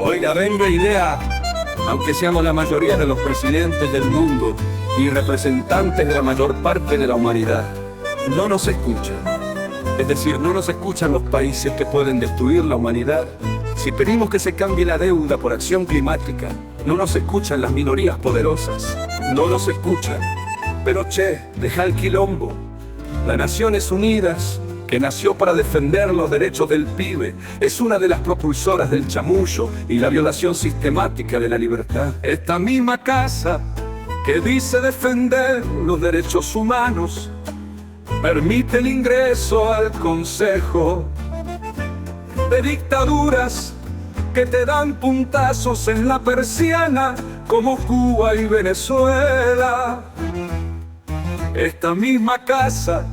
Oiga, venga idea, aunque seamos la mayoría de los presidentes del mundo y representantes de la mayor parte de la humanidad, no nos escuchan. Es decir, no nos escuchan los países que pueden destruir la humanidad. Si pedimos que se cambie la deuda por acción climática, no nos escuchan las minorías poderosas. No nos escuchan. Pero che, deja el quilombo. Las Naciones Unidas, que nació para defender los derechos del pibe, es una de las propulsoras del chamullo y la violación sistemática de la libertad. Esta misma casa que dice defender los derechos humanos permite el ingreso al Consejo de dictaduras que te dan puntazos en la persiana como Cuba y Venezuela. Esta misma casa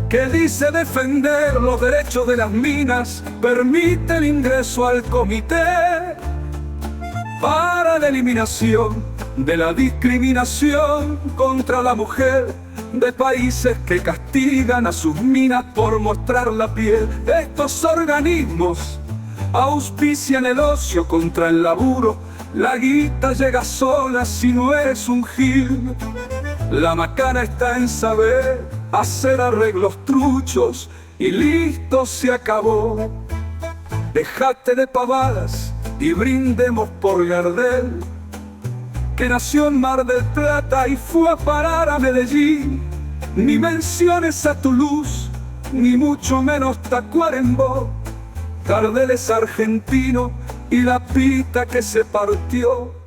que dice defender los derechos de las minas permite el ingreso al Comité para la eliminación de la discriminación contra la mujer de países que castigan a sus minas por mostrar la piel. Estos organismos auspician el ocio contra el laburo. La guita llega sola si no eres un gil. La macana está en saber hacer arreglos truchos y listo, se acabó. Dejate de pavadas y brindemos por Gardel, que nació en Mar del Plata y fue a parar a Medellín. Ni menciones a Toulouse, ni mucho menos Tacuarembó. Gardel es argentino y la pita que se partió.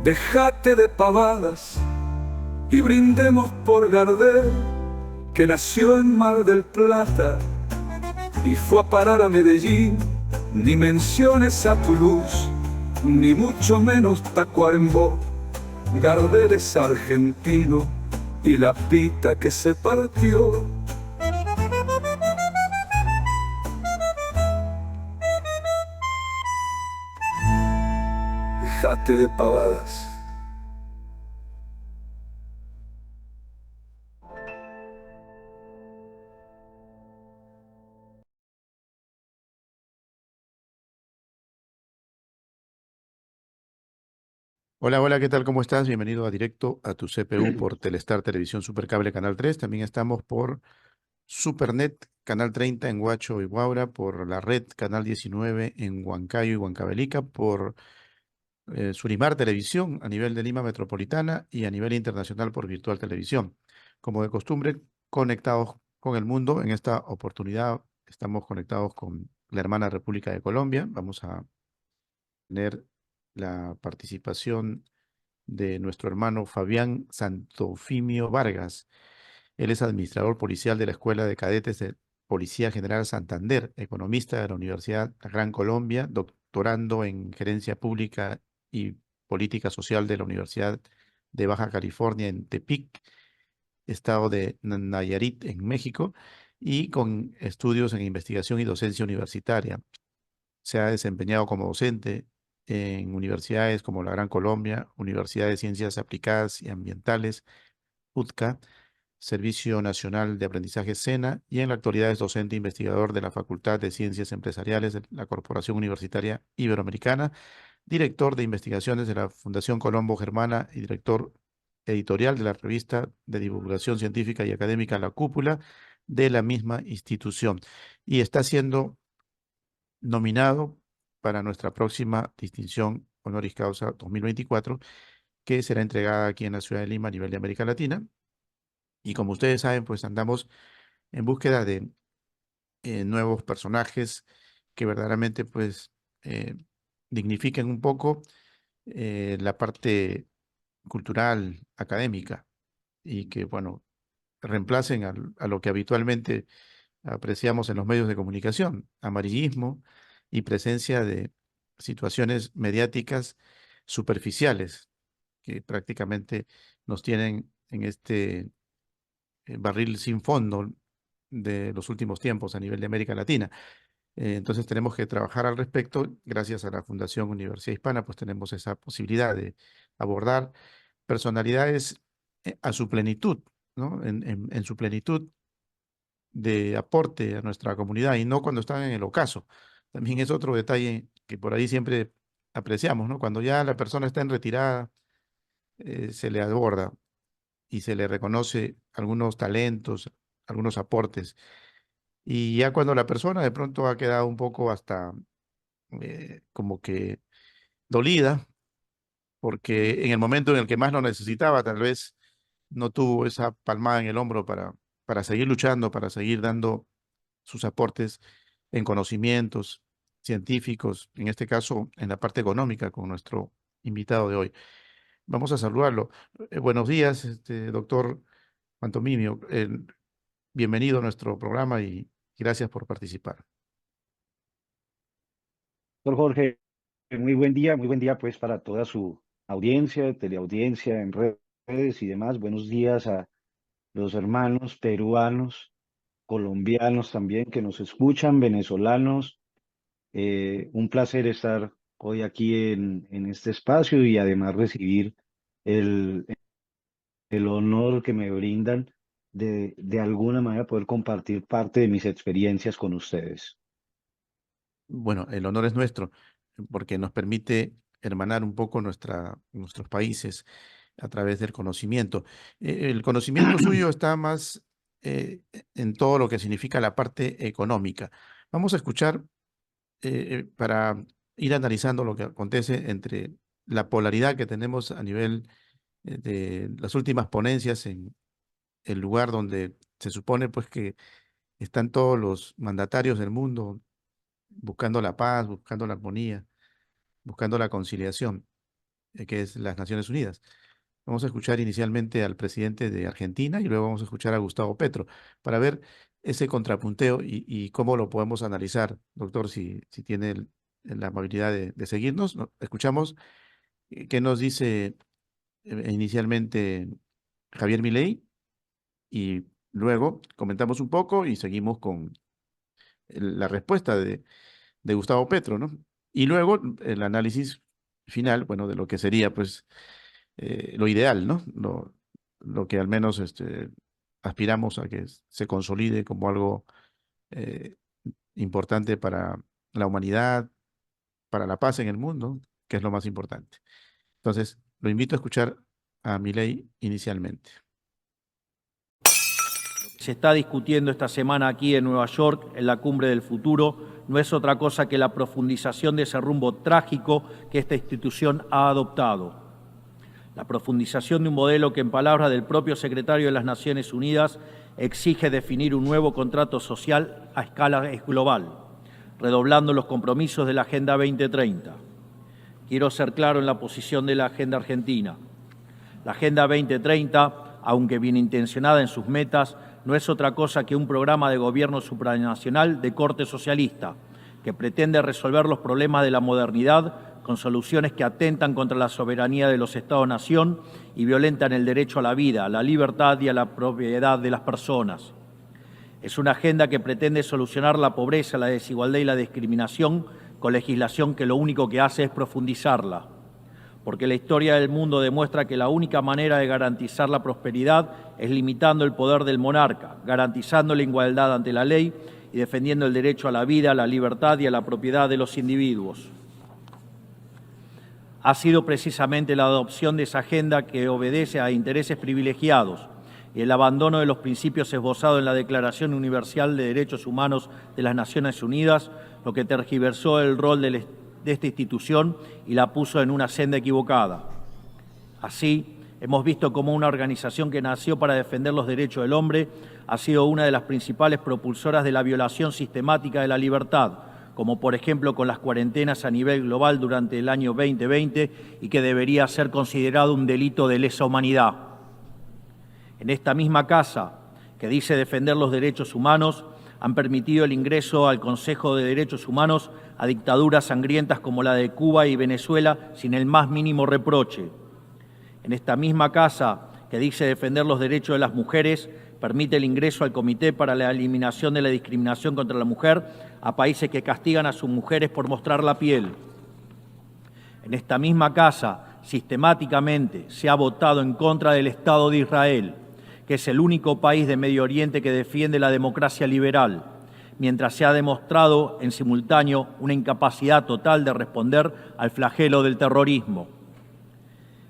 Dejate de pavadas y brindemos por Gardel, que nació en Mar del Plata y fue a parar a Medellín. Ni menciones a Toulouse, ni mucho menos Tacuarembó. Gardel es argentino y la pita que se partió. Dejate de pavadas. Hola, hola, ¿qué tal? ¿Cómo estás? Bienvenido a Directo a tu CPU por Telestar Televisión Supercable Canal 3. También estamos por Supernet Canal 30 en Huacho y Huaura, por la red Canal 19 en Huancayo y Huancavelica, por Surimar Televisión a nivel de Lima Metropolitana y a nivel internacional por Virtual Televisión. Como de costumbre, conectados con el mundo. En esta oportunidad estamos conectados con la hermana República de Colombia. Vamos a tener la participación de nuestro hermano Fabián Santofimio Vargas. Él es administrador policial de la Escuela de Cadetes de Policía General Santander, economista de la Universidad Gran Colombia, doctorando en Gerencia Pública y Política Social de la Universidad de Baja California en Tepic, estado de Nayarit en México, y con estudios en investigación y docencia universitaria. Se ha desempeñado como docente en universidades como la Gran Colombia, Universidad de Ciencias Aplicadas y Ambientales, UTCA, Servicio Nacional de Aprendizaje SENA, y en la actualidad es docente investigador de la Facultad de Ciencias Empresariales de la Corporación Universitaria Iberoamericana, director de investigaciones de la Fundación Colombo Germana y director editorial de la revista de divulgación científica y académica La Cúpula de la misma institución. Y está siendo nominado para nuestra próxima distinción honoris causa 2024, que será entregada aquí en la ciudad de Lima a nivel de América Latina. Y como ustedes saben, pues andamos en búsqueda de nuevos personajes que verdaderamente pues dignifiquen un poco la parte cultural, académica, y que, bueno, reemplacen a lo que habitualmente apreciamos en los medios de comunicación: amarillismo y presencia de situaciones mediáticas superficiales que prácticamente nos tienen en este barril sin fondo, de los últimos tiempos a nivel de América Latina. Entonces tenemos que trabajar al respecto. Gracias a la Fundación Universidad Hispana, pues tenemos esa posibilidad de abordar personalidades a su plenitud, ¿no? En su plenitud de aporte a nuestra comunidad y no cuando están en el ocaso. También es otro detalle que por ahí siempre apreciamos, ¿no? Cuando ya la persona está en retirada, se le aborda y se le reconoce algunos talentos, algunos aportes. Y ya cuando la persona de pronto ha quedado un poco hasta como que dolida, porque en el momento en el que más lo necesitaba, tal vez no tuvo esa palmada en el hombro para seguir luchando, para seguir dando sus aportes en conocimientos científicos, en este caso en la parte económica, con nuestro invitado de hoy. Vamos a saludarlo. Buenos días, doctor Pantomimio. Bienvenido a nuestro programa y gracias por participar. Doctor Jorge, muy buen día pues para toda su audiencia, teleaudiencia en redes y demás. Buenos días a los hermanos peruanos, colombianos también que nos escuchan, venezolanos. Un placer estar hoy aquí en este espacio y además recibir el, el honor que me brindan de alguna manera poder compartir parte de mis experiencias con ustedes. Bueno, el honor es nuestro, porque nos permite hermanar un poco nuestros países a través del conocimiento. El conocimiento suyo está más en todo lo que significa la parte económica. Vamos a escuchar para ir analizando lo que acontece entre la polaridad que tenemos a nivel de las últimas ponencias en el lugar donde se supone pues que están todos los mandatarios del mundo buscando la paz, buscando la armonía, buscando la conciliación, que es las Naciones Unidas. Vamos a escuchar inicialmente al presidente de Argentina y luego vamos a escuchar a Gustavo Petro para ver ese contrapunteo y cómo lo podemos analizar. Doctor, si tiene la amabilidad de seguirnos, escuchamos qué nos dice inicialmente Javier Milei y luego comentamos un poco y seguimos con la respuesta de Gustavo Petro, ¿no? Y luego el análisis final, bueno, de lo que sería, pues, lo ideal, ¿no? Lo que al menos aspiramos a que se consolide como algo eh, importante para la humanidad, para la paz en el mundo, que es lo más importante. Entonces, lo invito a escuchar a Milei inicialmente. Se está discutiendo esta semana aquí en Nueva York, en la Cumbre del Futuro, no es otra cosa que la profundización de ese rumbo trágico que esta institución ha adoptado. La profundización de un modelo que, en palabras del propio secretario de las Naciones Unidas, exige definir un nuevo contrato social a escala global, redoblando los compromisos de la Agenda 2030. Quiero ser claro en la posición de la Agenda Argentina. La Agenda 2030, aunque bien intencionada en sus metas, no es otra cosa que un programa de gobierno supranacional de corte socialista que pretende resolver los problemas de la modernidad con soluciones que atentan contra la soberanía de los Estados-nación y violentan el derecho a la vida, a la libertad y a la propiedad de las personas. Es una agenda que pretende solucionar la pobreza, la desigualdad y la discriminación con legislación que lo único que hace es profundizarla. Porque la historia del mundo demuestra que la única manera de garantizar la prosperidad es limitando el poder del monarca, garantizando la igualdad ante la ley y defendiendo el derecho a la vida, a la libertad y a la propiedad de los individuos. Ha sido precisamente la adopción de esa agenda que obedece a intereses privilegiados y el abandono de los principios esbozados en la Declaración Universal de Derechos Humanos de las Naciones Unidas lo que tergiversó el rol de esta institución y la puso en una senda equivocada. Así, hemos visto cómo una organización que nació para defender los derechos del hombre ha sido una de las principales propulsoras de la violación sistemática de la libertad, como por ejemplo con las cuarentenas a nivel global durante el año 2020 y que debería ser considerado un delito de lesa humanidad. En esta misma casa, que dice defender los derechos humanos, han permitido el ingreso al Consejo de Derechos Humanos a dictaduras sangrientas como la de Cuba y Venezuela sin el más mínimo reproche. En esta misma casa, que dice defender los derechos de las mujeres, Permite el ingreso al Comité para la Eliminación de la Discriminación contra la Mujer a países que castigan a sus mujeres por mostrar la piel. En esta misma casa, sistemáticamente, se ha votado en contra del Estado de Israel, que es el único país de Medio Oriente que defiende la democracia liberal, mientras se ha demostrado en simultáneo una incapacidad total de responder al flagelo del terrorismo.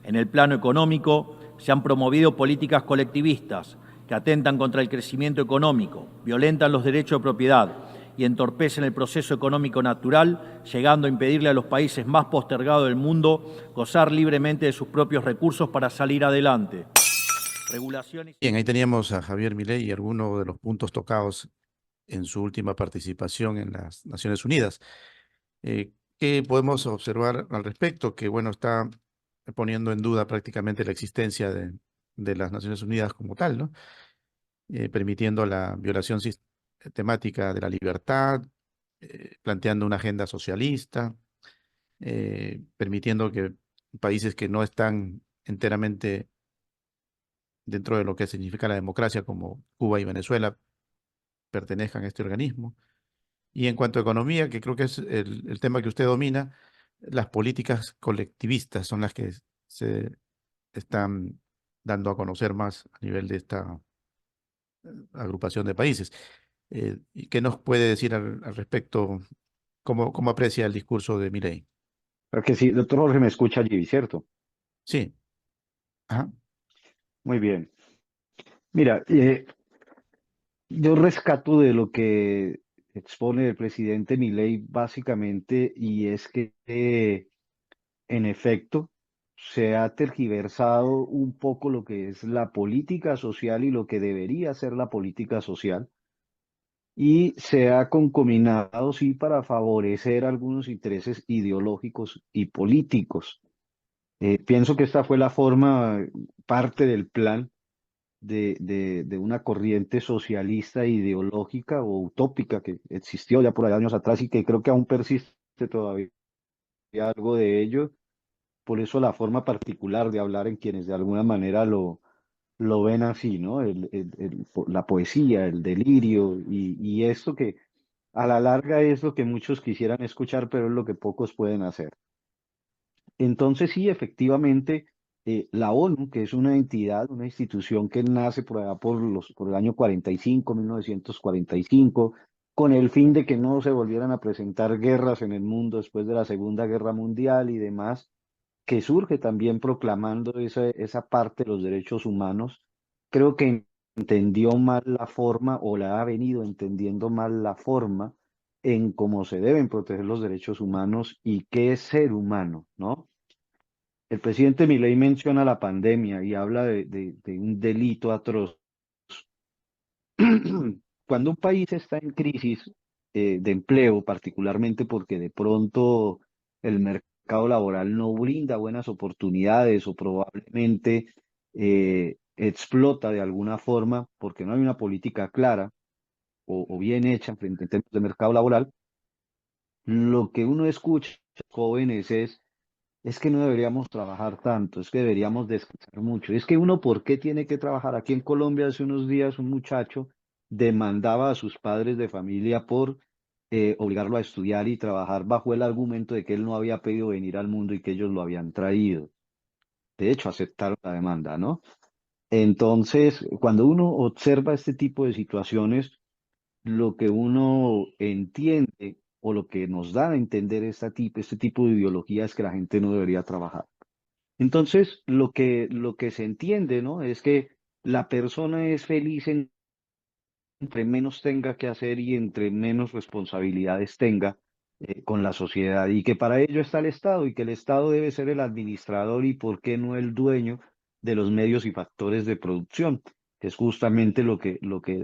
En el plano económico, se han promovido políticas colectivistas que atentan contra el crecimiento económico, violentan los derechos de propiedad y entorpecen el proceso económico natural, llegando a impedirle a los países más postergados del mundo gozar libremente de sus propios recursos para salir adelante. Regulaciones... Bien, ahí teníamos a Javier Milei y algunos de los puntos tocados en su última participación en las Naciones Unidas. ¿Qué podemos observar al respecto? Que, bueno, está poniendo en duda prácticamente la existencia de las Naciones Unidas como tal, ¿no? Permitiendo la violación sistemática de la libertad, planteando una agenda socialista, permitiendo que países que no están enteramente dentro de lo que significa la democracia, como Cuba y Venezuela, pertenezcan a este organismo. Y en cuanto a economía, que creo que es el tema que usted domina, las políticas colectivistas son las que se están dando a conocer más a nivel de esta agrupación de países. ¿Y qué nos puede decir al respecto? ¿Cómo aprecia el discurso de Milei? Creo que sí, doctor Jorge me escucha allí, ¿cierto? Sí, ajá, Muy bien. Mira, yo rescato de lo que expone el presidente Milei básicamente, y es que en efecto se ha tergiversado un poco lo que es la política social y lo que debería ser la política social, y se ha concominado, sí, para favorecer algunos intereses ideológicos y políticos. Pienso que esta fue la forma, parte del plan de una corriente socialista ideológica o utópica que existió ya por allá años atrás y que creo que aún persiste todavía algo de ello. Por eso la forma particular de hablar en quienes de alguna manera lo ven así, ¿no? La poesía, el delirio y esto que a la larga es lo que muchos quisieran escuchar, pero es lo que pocos pueden hacer. Entonces, sí, efectivamente, la ONU, que es una entidad, una institución que nace por allá por el año 45, 1945, con el fin de que no se volvieran a presentar guerras en el mundo después de la Segunda Guerra Mundial y demás, que surge también proclamando esa parte de los derechos humanos, creo que entendió mal la forma o la ha venido entendiendo mal la forma en cómo se deben proteger los derechos humanos y qué es ser humano, ¿no? El presidente Milei menciona la pandemia y habla de un delito atroz. Cuando un país está en crisis de empleo, particularmente porque de pronto el mercado laboral no brinda buenas oportunidades o probablemente explota de alguna forma porque no hay una política clara o bien hecha frente en términos de mercado laboral, lo que uno escucha jóvenes es que no deberíamos trabajar tanto, es que deberíamos descansar mucho. Es que uno, ¿por qué tiene que trabajar? Aquí en Colombia hace unos días un muchacho demandaba a sus padres de familia por obligarlo a estudiar y trabajar bajo el argumento de que él no había pedido venir al mundo y que ellos lo habían traído. De hecho, aceptaron la demanda, ¿no? Entonces, cuando uno observa este tipo de situaciones, lo que uno entiende o lo que nos da a entender este tipo de ideología es que la gente no debería trabajar. Entonces, lo que se entiende, ¿no? Es que la persona es feliz entre menos tenga que hacer y entre menos responsabilidades tenga con la sociedad y que para ello está el Estado y que el Estado debe ser el administrador y por qué no el dueño de los medios y factores de producción, que es justamente lo que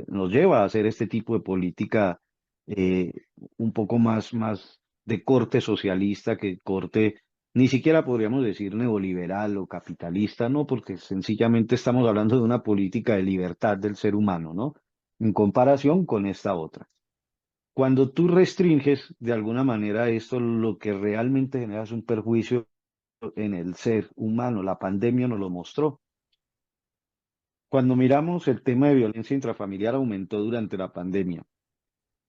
nos lleva a hacer este tipo de política eh, un poco más de corte socialista que corte, ni siquiera podríamos decir neoliberal o capitalista, no, porque sencillamente estamos hablando de una política de libertad del ser humano, ¿no? En comparación con esta otra. Cuando tú restringes de alguna manera esto, lo que realmente genera es un perjuicio en el ser humano. La pandemia nos lo mostró. Cuando miramos el tema de violencia intrafamiliar aumentó durante la pandemia.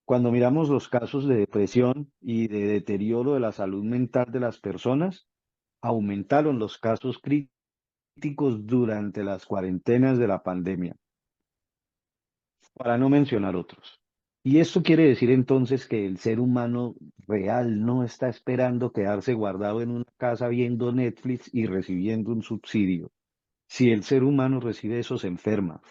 Cuando miramos los casos de depresión y de deterioro de la salud mental de las personas, aumentaron los casos críticos durante las cuarentenas de la pandemia, para no mencionar otros. Y esto quiere decir entonces que el ser humano real no está esperando quedarse guardado en una casa viendo Netflix y recibiendo un subsidio. Si el ser humano recibe eso, se enferma,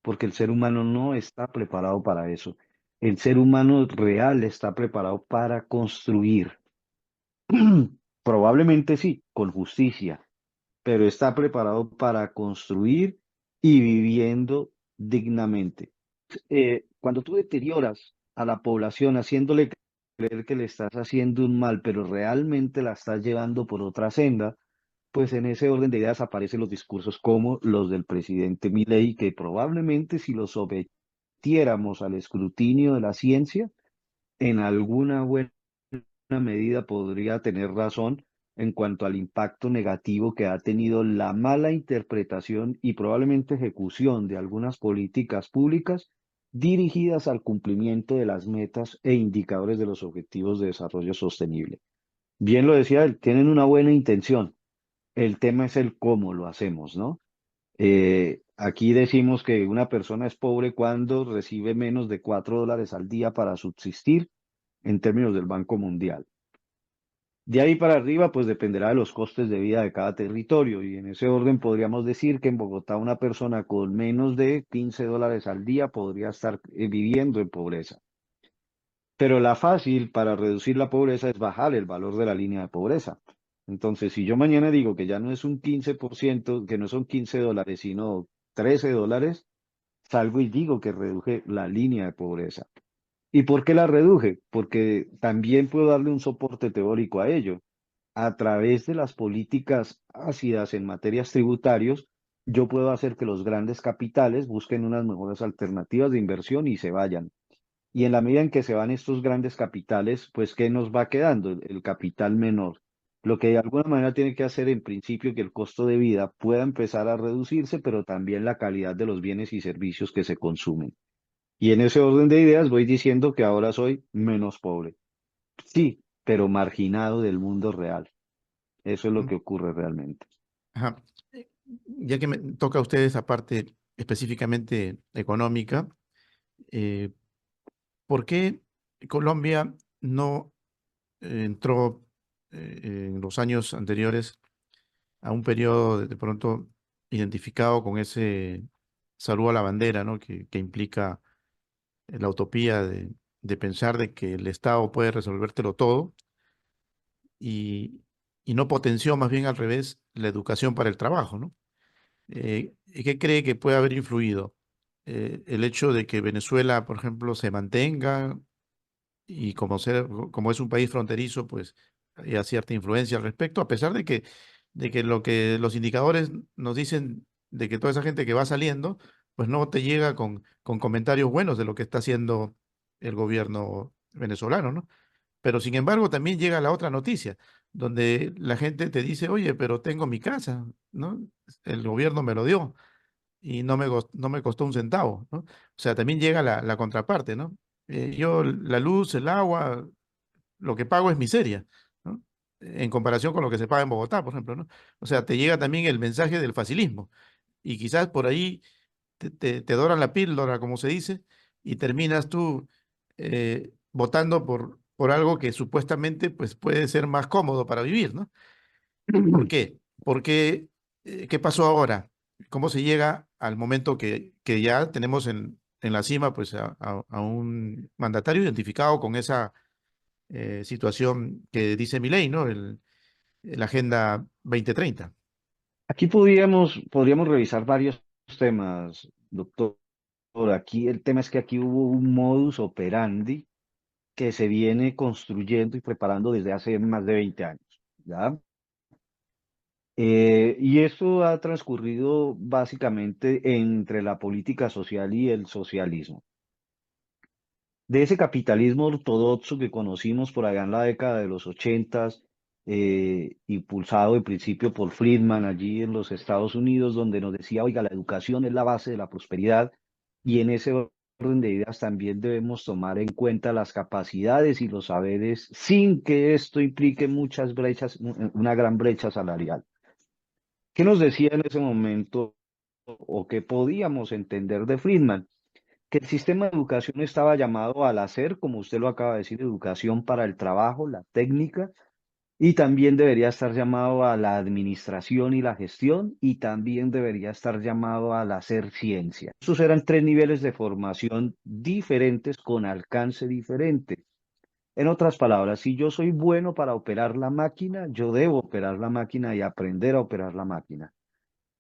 porque el ser humano no está preparado para eso. El ser humano real está preparado para construir. Probablemente sí, con justicia, pero está preparado para construir y viviendo dignamente. Cuando tú deterioras a la población haciéndole creer que le estás haciendo un mal, pero realmente la estás llevando por otra senda, pues en ese orden de ideas aparecen los discursos como los del presidente Milei, que probablemente si los sometiéramos al escrutinio de la ciencia, en alguna buena medida podría tener razón en cuanto al impacto negativo que ha tenido la mala interpretación y probablemente ejecución de algunas políticas públicas dirigidas al cumplimiento de las metas e indicadores de los objetivos de desarrollo sostenible. Bien lo decía él, tienen una buena intención. El tema es el cómo lo hacemos, ¿no? Aquí decimos que una persona es pobre cuando recibe menos de $4 al día para subsistir en términos del Banco Mundial. De ahí para arriba, pues dependerá de los costes de vida de cada territorio. Y en ese orden podríamos decir que en Bogotá una persona con menos de $15 al día podría estar viviendo en pobreza. Pero la fácil para reducir la pobreza es bajar el valor de la línea de pobreza. Entonces, si yo mañana digo que ya no es un 15%, que no son $15, sino $13, salgo y digo que reduje la línea de pobreza. ¿Y por qué la reduje? Porque también puedo darle un soporte teórico a ello. A través de las políticas ácidas en materias tributarios, yo puedo hacer que los grandes capitales busquen unas mejores alternativas de inversión y se vayan. Y en la medida en que se van estos grandes capitales, pues ¿qué nos va quedando? El capital menor. Lo que de alguna manera tiene que hacer en principio que el costo de vida pueda empezar a reducirse, pero también la calidad de los bienes y servicios que se consumen. Y en ese orden de ideas voy diciendo que ahora soy menos pobre. Sí, pero marginado del mundo real. Eso es lo Mm, que ocurre realmente. Ajá. Ya que me toca a ustedes esa parte específicamente económica, eh, ¿por qué Colombia no entró en los años anteriores a un periodo de pronto identificado con ese saludo a la bandera, ¿no? Que implica la utopía de pensar de que el Estado puede resolvértelo todo y, y no potenció más bien al revés la educación para el trabajo, ¿no? ¿Y qué cree que puede haber influido? El hecho de que Venezuela, por ejemplo, se mantenga y como es un país fronterizo, pues haya cierta influencia al respecto, a pesar de que lo que los indicadores nos dicen de que toda esa gente que va saliendo, pues no te llega con comentarios buenos de lo que está haciendo el gobierno venezolano, ¿no? Pero sin embargo también llega la otra noticia, donde la gente te dice, oye, pero tengo mi casa, ¿no? El gobierno me lo dio y no me costó un centavo, ¿no? O sea, también llega la contraparte, ¿no? Yo la luz, el agua, lo que pago es miseria, ¿no? En comparación con lo que se paga en Bogotá, por ejemplo, ¿no? O sea, te llega también el mensaje del facilismo y quizás por ahí te doran la píldora, como se dice, y terminas tú votando por algo que supuestamente pues, puede ser más cómodo para vivir, ¿no? ¿Por qué? Porque, ¿qué pasó ahora? ¿Cómo se llega al momento que ya tenemos en la cima pues, a un mandatario identificado con esa situación que dice Milei, ¿no? La Agenda 2030. Aquí podríamos revisar varios temas, doctor. Aquí el tema es que aquí hubo un modus operandi que se viene construyendo y preparando desde hace más de 20 años, ¿ya? Y eso ha transcurrido básicamente entre la política social y el socialismo. De ese capitalismo ortodoxo que conocimos por allá en la década de los 80 impulsado en principio por Friedman allí en los Estados Unidos, donde nos decía, oiga, la educación es la base de la prosperidad, y en ese orden de ideas también debemos tomar en cuenta las capacidades y los saberes sin que esto implique muchas brechas, una gran brecha salarial. ¿Qué nos decía en ese momento o qué podíamos entender de Friedman? Que el sistema de educación estaba llamado al hacer, como usted lo acaba de decir, educación para el trabajo, la técnica, y también debería estar llamado a la administración y la gestión, y también debería estar llamado al hacer ciencia. Estos eran tres niveles de formación diferentes con alcance diferente. En otras palabras, si yo soy bueno para operar la máquina, yo debo operar la máquina y aprender a operar la máquina.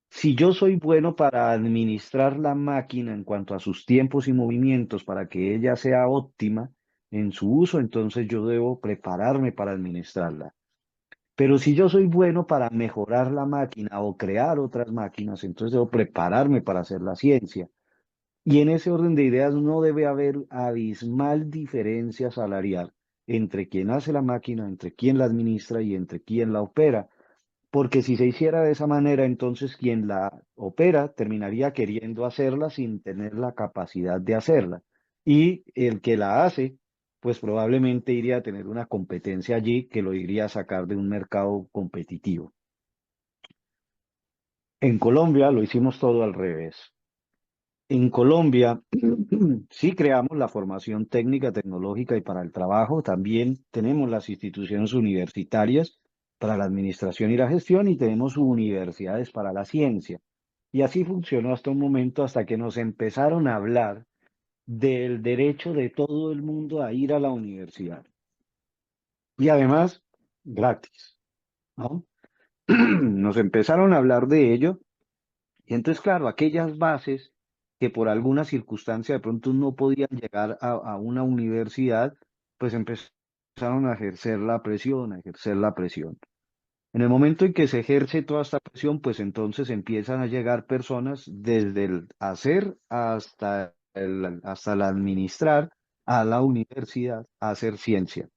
Si yo soy bueno para administrar la máquina en cuanto a sus tiempos y movimientos para que ella sea óptima en su uso, entonces yo debo prepararme para administrarla. Pero si yo soy bueno para mejorar la máquina o crear otras máquinas, entonces debo prepararme para hacer la ciencia. Y en ese orden de ideas no debe haber abismal diferencia salarial entre quien hace la máquina, entre quien la administra y entre quien la opera. Porque si se hiciera de esa manera, entonces quien la opera terminaría queriendo hacerla sin tener la capacidad de hacerla. Y el que la hace, pues probablemente iría a tener una competencia allí que lo iría a sacar de un mercado competitivo. En Colombia lo hicimos todo al revés. En Colombia sí creamos la formación técnica, tecnológica y para el trabajo. También tenemos las instituciones universitarias para la administración y la gestión y tenemos universidades para la ciencia. Y así funcionó hasta un momento, hasta que nos empezaron a hablar del derecho de todo el mundo a ir a la universidad. Y además, gratis, ¿no? Nos empezaron a hablar de ello. Y entonces, claro, aquellas bases que por alguna circunstancia de pronto no podían llegar a una universidad, pues empezaron a ejercer la presión, a ejercer la presión. En el momento en que se ejerce toda esta presión, pues entonces empiezan a llegar personas desde el hacer hasta el administrar a la universidad a hacer ciencia.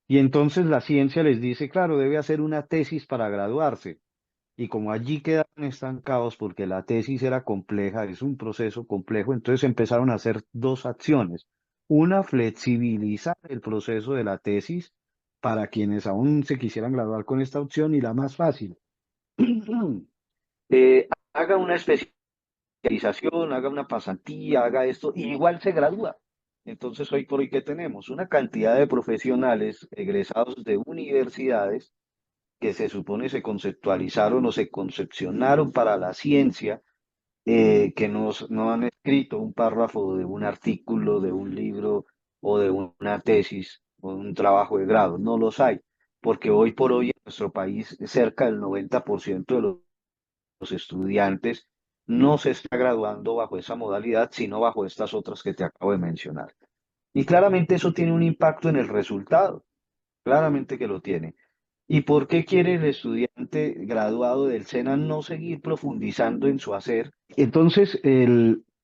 Y entonces la ciencia les dice, claro, debe hacer una tesis para graduarse. Y como allí quedaron estancados porque la tesis era compleja, es un proceso complejo, entonces empezaron a hacer dos acciones. Una, flexibilizar el proceso de la tesis para quienes aún se quisieran graduar con esta opción, y la más fácil, haga una especialización, haga una pasantía, haga esto, y igual se gradúa. Entonces, hoy por hoy, ¿qué tenemos? Una cantidad de profesionales egresados de universidades que se supone se conceptualizaron o se concepcionaron para la ciencia, que no han escrito un párrafo de un artículo, de un libro o de una tesis o de un trabajo de grado. No los hay, porque hoy por hoy en nuestro país cerca del 90% de los estudiantes no se está graduando bajo esa modalidad, sino bajo estas otras que te acabo de mencionar. Y claramente eso tiene un impacto en el resultado, claramente que lo tiene. ¿Y por qué quiere el estudiante graduado del SENA no seguir profundizando en su hacer? Entonces,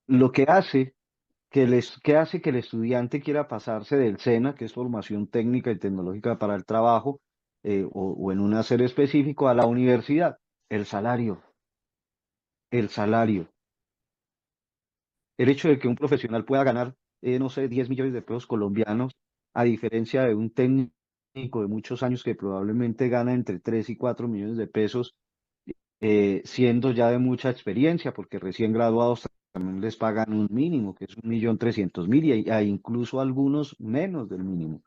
lo que hace que hace que el estudiante quiera pasarse del SENA, que es formación técnica y tecnológica para el trabajo, o en un hacer específico, a la universidad, el salario, el salario. El hecho de que un profesional pueda ganar, no sé, 10 millones de pesos colombianos, a diferencia de un técnico de muchos años que probablemente gana entre 3 y 4 millones de pesos, siendo ya de mucha experiencia, porque recién graduados también les pagan un mínimo, que es 1.300.000, y hay incluso algunos menos del mínimo.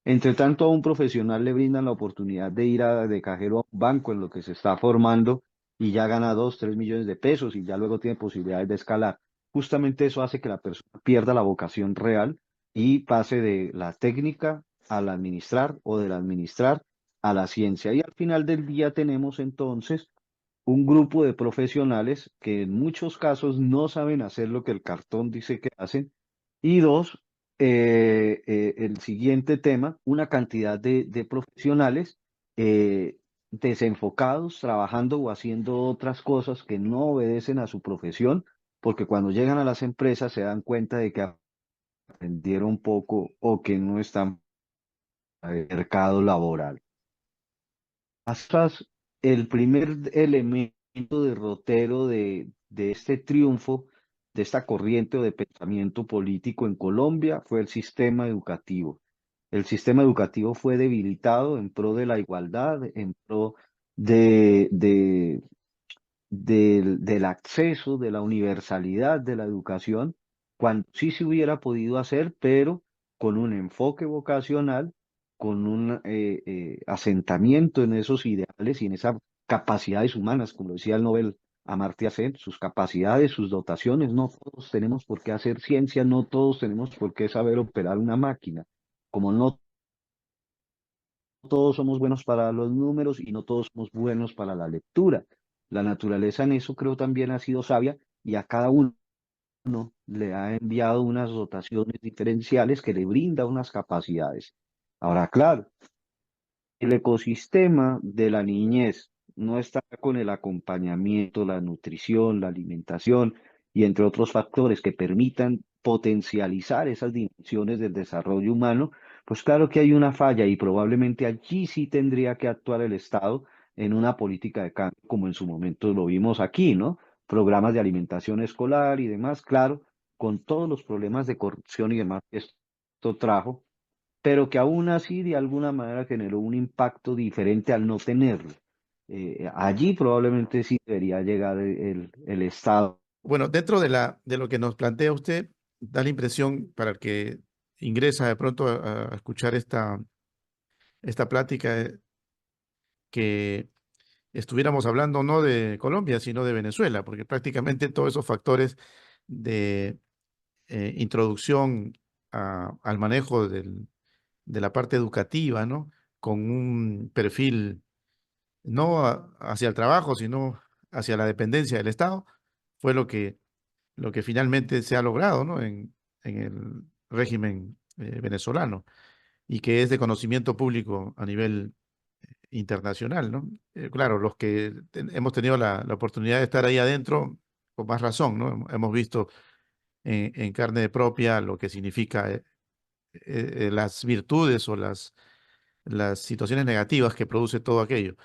Entre tanto, a un profesional le brindan la oportunidad de ir de cajero a un banco en lo que se está formando y ya gana 2, 3 millones de pesos y ya luego tiene posibilidades de escalar. Justamente eso hace que la persona pierda la vocación real y pase de la técnica al administrar o del administrar a la ciencia. Y al final del día tenemos entonces un grupo de profesionales que en muchos casos no saben hacer lo que el cartón dice que hacen. Y dos, el siguiente tema, una cantidad de profesionales desenfocados, trabajando o haciendo otras cosas que no obedecen a su profesión, porque cuando llegan a las empresas se dan cuenta de que aprendieron poco o que no están en el mercado laboral. Aspas, el primer elemento derrotero de este triunfo, de esta corriente o de pensamiento político en Colombia, fue el sistema educativo. El sistema educativo fue debilitado en pro de la igualdad, en pro de, de- del acceso, de la universalidad de la educación, cuando sí se hubiera podido hacer, pero con un enfoque vocacional, con un asentamiento en esos ideales y en esas capacidades humanas, como decía el Nobel Amartya Sen, sus capacidades, sus dotaciones. No todos tenemos por qué hacer ciencia, no todos tenemos por qué saber operar una máquina, como no todos somos buenos para los números y no todos somos buenos para la lectura. La naturaleza en eso creo también ha sido sabia y a cada uno le ha enviado unas dotaciones diferenciales que le brinda unas capacidades. Ahora, claro, el ecosistema de la niñez no está con el acompañamiento, la nutrición, la alimentación y entre otros factores que permitan potencializar esas dimensiones del desarrollo humano, pues claro que hay una falla y probablemente allí sí tendría que actuar el Estado en una política de cambio, como en su momento lo vimos aquí, ¿no? Programas de alimentación escolar y demás, claro, con todos los problemas de corrupción y demás que esto trajo, pero que aún así de alguna manera generó un impacto diferente al no tenerlo. Allí probablemente sí debería llegar el Estado. Bueno, dentro de lo que nos plantea usted, da la impresión para el que ingresa de pronto a escuchar esta plática, que estuviéramos hablando no de Colombia, sino de Venezuela, porque prácticamente todos esos factores de introducción al manejo de la parte educativa, ¿no? Con un perfil no hacia el trabajo, sino hacia la dependencia del Estado, fue lo que finalmente se ha logrado, ¿no? En el régimen venezolano, y que es de conocimiento público a nivel internacional, ¿no? Claro, los que hemos tenido la oportunidad de estar ahí adentro, con más razón, ¿no? Hemos visto en carne propia lo que significa las virtudes o las situaciones negativas que produce todo aquello.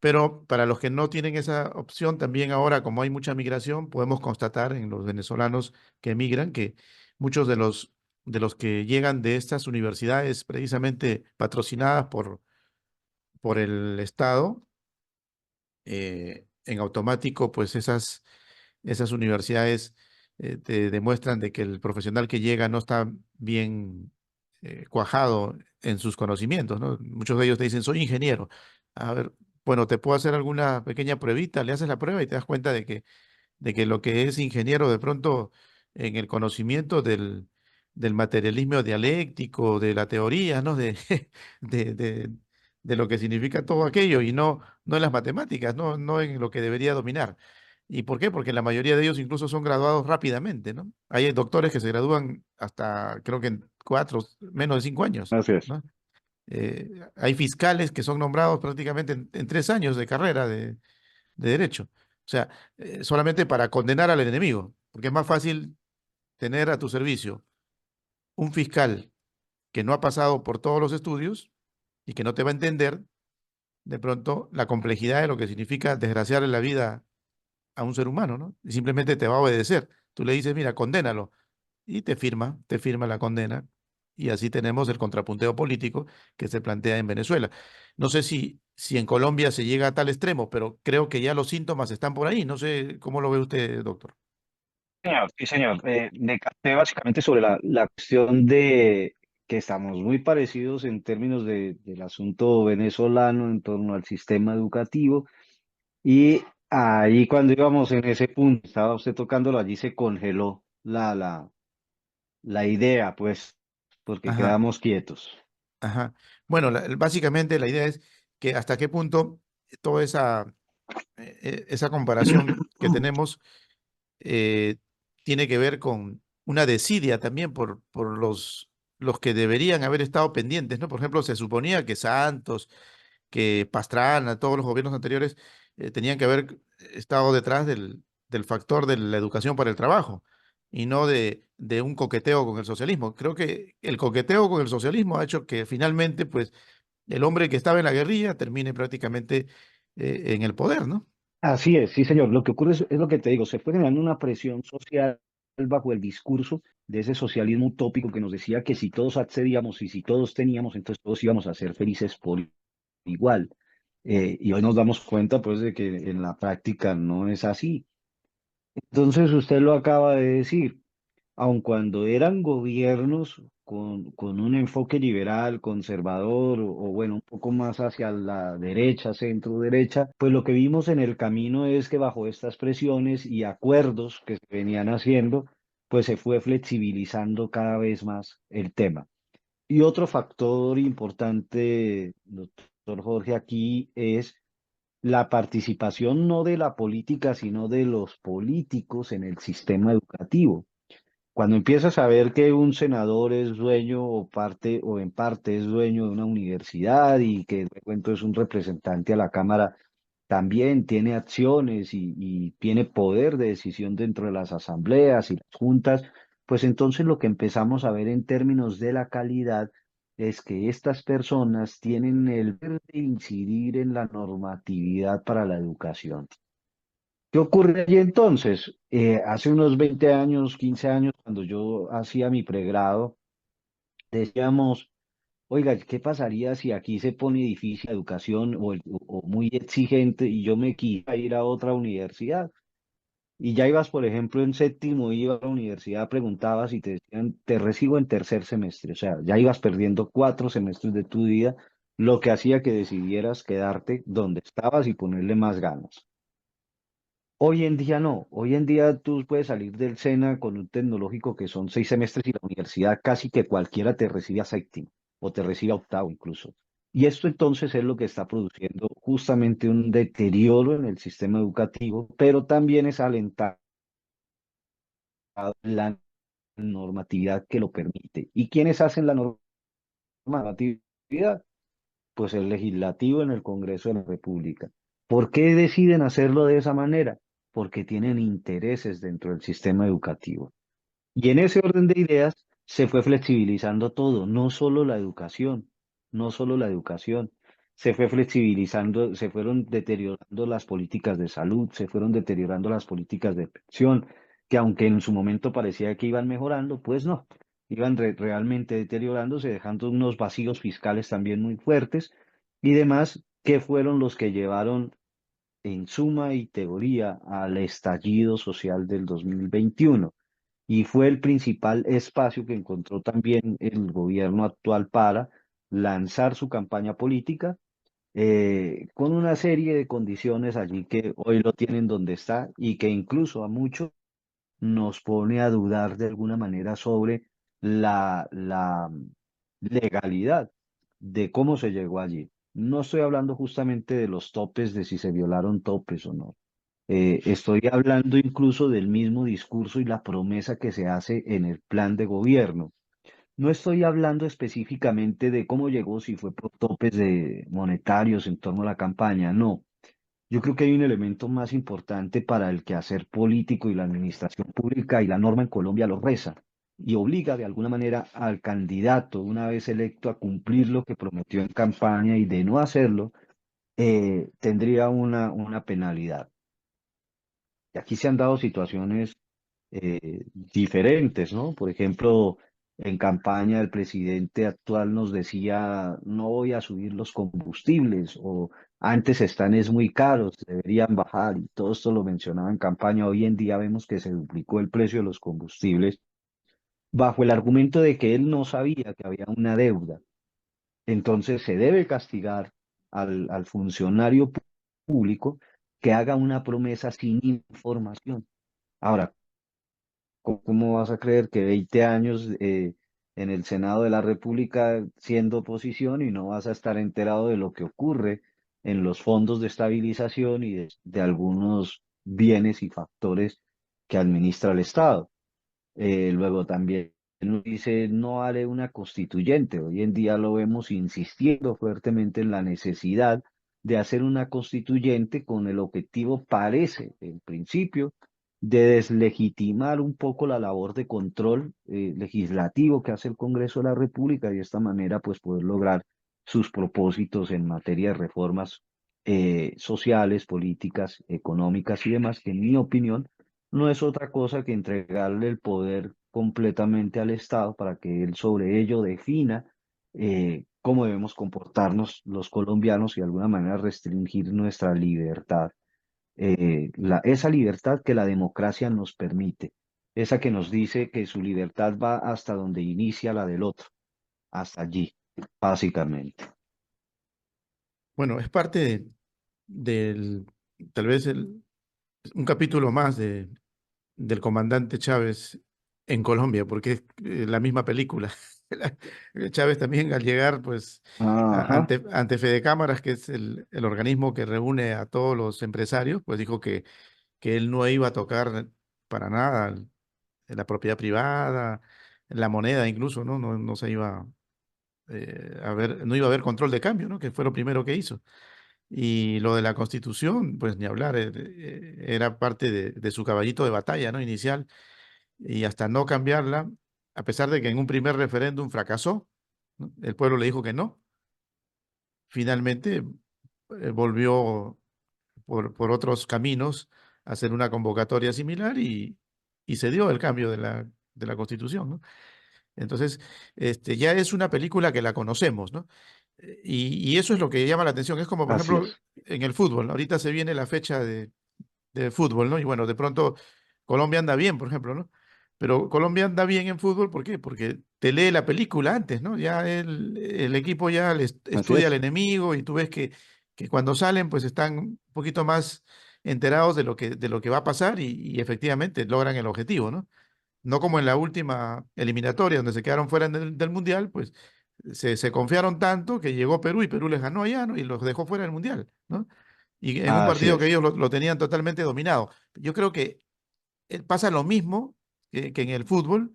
Pero para los que no tienen esa opción, también ahora, como hay mucha migración, podemos constatar en los venezolanos que emigran que muchos de los que llegan de estas universidades precisamente patrocinadas por el Estado, en automático, pues esas universidades te demuestran de que el profesional que llega no está bien cuajado en sus conocimientos, ¿no? Muchos de ellos te dicen, soy ingeniero. A ver, bueno, te puedo hacer alguna pequeña pruebita, le haces la prueba y te das cuenta de que lo que es ingeniero de pronto en el conocimiento del materialismo dialéctico, de la teoría, ¿no? De, de, de lo que significa todo aquello y no en las matemáticas, no en lo que debería dominar. ¿Y por qué? Porque la mayoría de ellos incluso son graduados rápidamente, ¿no? Hay doctores que se gradúan hasta, creo que en menos de 5 años, Gracias. ¿no? Hay fiscales que son nombrados prácticamente en 3 años de carrera de derecho. O sea, solamente para condenar al enemigo, porque es más fácil tener a tu servicio un fiscal que no ha pasado por todos los estudios y que no te va a entender de pronto la complejidad de lo que significa desgraciarle la vida a un ser humano, ¿no? Y simplemente te va a obedecer. Tú le dices, mira, condénalo, y te firma la condena, y así tenemos el contrapunteo político que se plantea en Venezuela. No sé si en Colombia se llega a tal extremo, pero creo que ya los síntomas están por ahí. No sé cómo lo ve usted, doctor. Señor, sí, señor. Me capté básicamente sobre la cuestión de que estamos muy parecidos en términos del asunto venezolano en torno al sistema educativo. Y ahí cuando íbamos en ese punto, estaba usted tocándolo, allí se congeló la idea, pues, porque Ajá, quedamos quietos. ajá. Bueno, básicamente la idea es que hasta qué punto toda esa comparación que tenemos eh, tiene que ver con una desidia también por los que deberían haber estado pendientes, ¿no? Por ejemplo, se suponía que Santos, que Pastrana, todos los gobiernos anteriores tenían que haber estado detrás del factor de la educación para el trabajo y no de un coqueteo con el socialismo. Creo que el coqueteo con el socialismo ha hecho que finalmente, pues, el hombre que estaba en la guerrilla termine prácticamente en el poder, ¿no? Así es, sí, señor. Lo que ocurre es lo que te digo, se fue generando una presión social bajo el discurso de ese socialismo utópico que nos decía que si todos accedíamos y si todos teníamos, entonces todos íbamos a ser felices por igual. Y hoy nos damos cuenta, pues, de que en la práctica no es así. Entonces, usted lo acaba de decir, aun cuando eran gobiernos con un enfoque liberal, conservador, o bueno, un poco más hacia la derecha, centro derecha, pues lo que vimos en el camino es que bajo estas presiones y acuerdos que se venían haciendo, pues se fue flexibilizando cada vez más el tema. Y otro factor importante, doctor Jorge, aquí es la participación no de la política, sino de los políticos en el sistema educativo. Cuando empiezas a ver que un senador es dueño o parte o en parte es dueño de una universidad y que de cuento es un representante a la Cámara, también tiene acciones y tiene poder de decisión dentro de las asambleas y las juntas, pues entonces lo que empezamos a ver en términos de la calidad es que estas personas tienen el poder de incidir en la normatividad para la educación. ¿Qué ocurre allí entonces? Hace unos 20 años, 15 años, cuando yo hacía mi pregrado, decíamos, oiga, ¿qué pasaría si aquí se pone difícil la educación o muy exigente y yo me quisiera ir a otra universidad? Y ya ibas, por ejemplo, en séptimo, ibas a la universidad, preguntabas y te decían, te recibo en tercer semestre. O sea, ya ibas perdiendo 4 semestres de tu vida, lo que hacía que decidieras quedarte donde estabas y ponerle más ganas. Hoy en día no, hoy en día tú puedes salir del SENA con un tecnológico que son 6 semestres y la universidad casi que cualquiera te recibe a séptimo o te recibe a octavo incluso. Y esto entonces es lo que está produciendo justamente un deterioro en el sistema educativo, pero también es alentado la normatividad que lo permite. ¿Y quiénes hacen la normatividad? Pues el legislativo en el Congreso de la República. ¿Por qué deciden hacerlo de esa manera? Porque tienen intereses dentro del sistema educativo. Y en ese orden de ideas se fue flexibilizando todo, no solo la educación, no solo la educación. Se fue flexibilizando, se fueron deteriorando las políticas de salud, se fueron deteriorando las políticas de pensión, que aunque en su momento parecía que iban mejorando, pues no, iban realmente deteriorándose, dejando unos vacíos fiscales también muy fuertes y demás, que fueron los que llevaron en suma y teoría al estallido social del 2021 y fue el principal espacio que encontró también el gobierno actual para lanzar su campaña política con una serie de condiciones allí que hoy lo tienen donde está y que incluso a muchos nos pone a dudar de alguna manera sobre la legalidad de cómo se llegó allí. No estoy hablando justamente de los topes, de si se violaron topes o no. Estoy hablando incluso del mismo discurso y la promesa que se hace en el plan de gobierno. No estoy hablando específicamente de cómo llegó, si fue por topes de monetarios en torno a la campaña, no. Yo creo que hay un elemento más importante para el quehacer político y la administración pública y la norma en Colombia lo reza y obliga de alguna manera al candidato, una vez electo, a cumplir lo que prometió en campaña y de no hacerlo, tendría una penalidad. Y aquí se han dado situaciones diferentes, ¿no? Por ejemplo, en campaña el presidente actual nos decía, no voy a subir los combustibles o antes están es muy caros, deberían bajar y todo esto lo mencionaba en campaña. Hoy en día vemos que se duplicó el precio de los combustibles bajo el argumento de que él no sabía que había una deuda. Entonces se debe castigar al funcionario público que haga una promesa sin información. Ahora, ¿cómo vas a creer que 20 años en el Senado de la República siendo oposición y no vas a estar enterado de lo que ocurre en los fondos de estabilización y de algunos bienes y factores que administra el Estado? Luego también nos dice, no haré una constituyente. Hoy en día lo vemos insistiendo fuertemente en la necesidad de hacer una constituyente con el objetivo, parece, en principio, de deslegitimar un poco la labor de control legislativo que hace el Congreso de la República y de esta manera pues poder lograr sus propósitos en materia de reformas sociales, políticas, económicas y demás, que en mi opinión no es otra cosa que entregarle el poder completamente al Estado para que él sobre ello defina cómo debemos comportarnos los colombianos y de alguna manera restringir nuestra libertad. Esa libertad que la democracia nos permite, esa que nos dice que su libertad va hasta donde inicia la del otro, hasta allí, básicamente. Bueno, es parte del, tal vez un capítulo más del comandante Chávez en Colombia, porque es la misma película. Chávez también al llegar, pues, Ajá, ante Fede Cámaras, que es el organismo que reúne a todos los empresarios, pues dijo que él no iba a tocar para nada la propiedad privada, la moneda incluso, ¿no? No se iba no iba a haber control de cambio, ¿no? Que fue lo primero que hizo. Y lo de la Constitución, pues ni hablar, era parte de su caballito de batalla, ¿no? Inicial, y hasta no cambiarla, a pesar de que en un primer referéndum fracasó, ¿no? El pueblo le dijo que no, finalmente volvió por otros caminos a hacer una convocatoria similar y se dio el cambio de la Constitución, ¿no? Entonces, ya es una película que la conocemos, ¿no? Y eso es lo que llama la atención. Es como, por así ejemplo, es. en el fútbol, ¿no? Ahorita se viene la fecha de fútbol, ¿no? Y bueno, de pronto Colombia anda bien, por ejemplo, ¿no? Pero Colombia anda bien en fútbol, ¿por qué? Porque te lee la película antes, ¿no? Ya el equipo ya Así estudia al es. enemigo y tú ves que cuando salen, pues están un poquito más enterados de lo que va a pasar y efectivamente logran el objetivo, ¿no? No como en la última eliminatoria, donde se quedaron fuera del Mundial, pues se confiaron tanto que llegó Perú y Perú les ganó allá, ¿no? Y los dejó fuera del Mundial, ¿no? Y en un Así partido que es. ellos lo tenían totalmente dominado. Yo creo que pasa lo mismo que en el fútbol,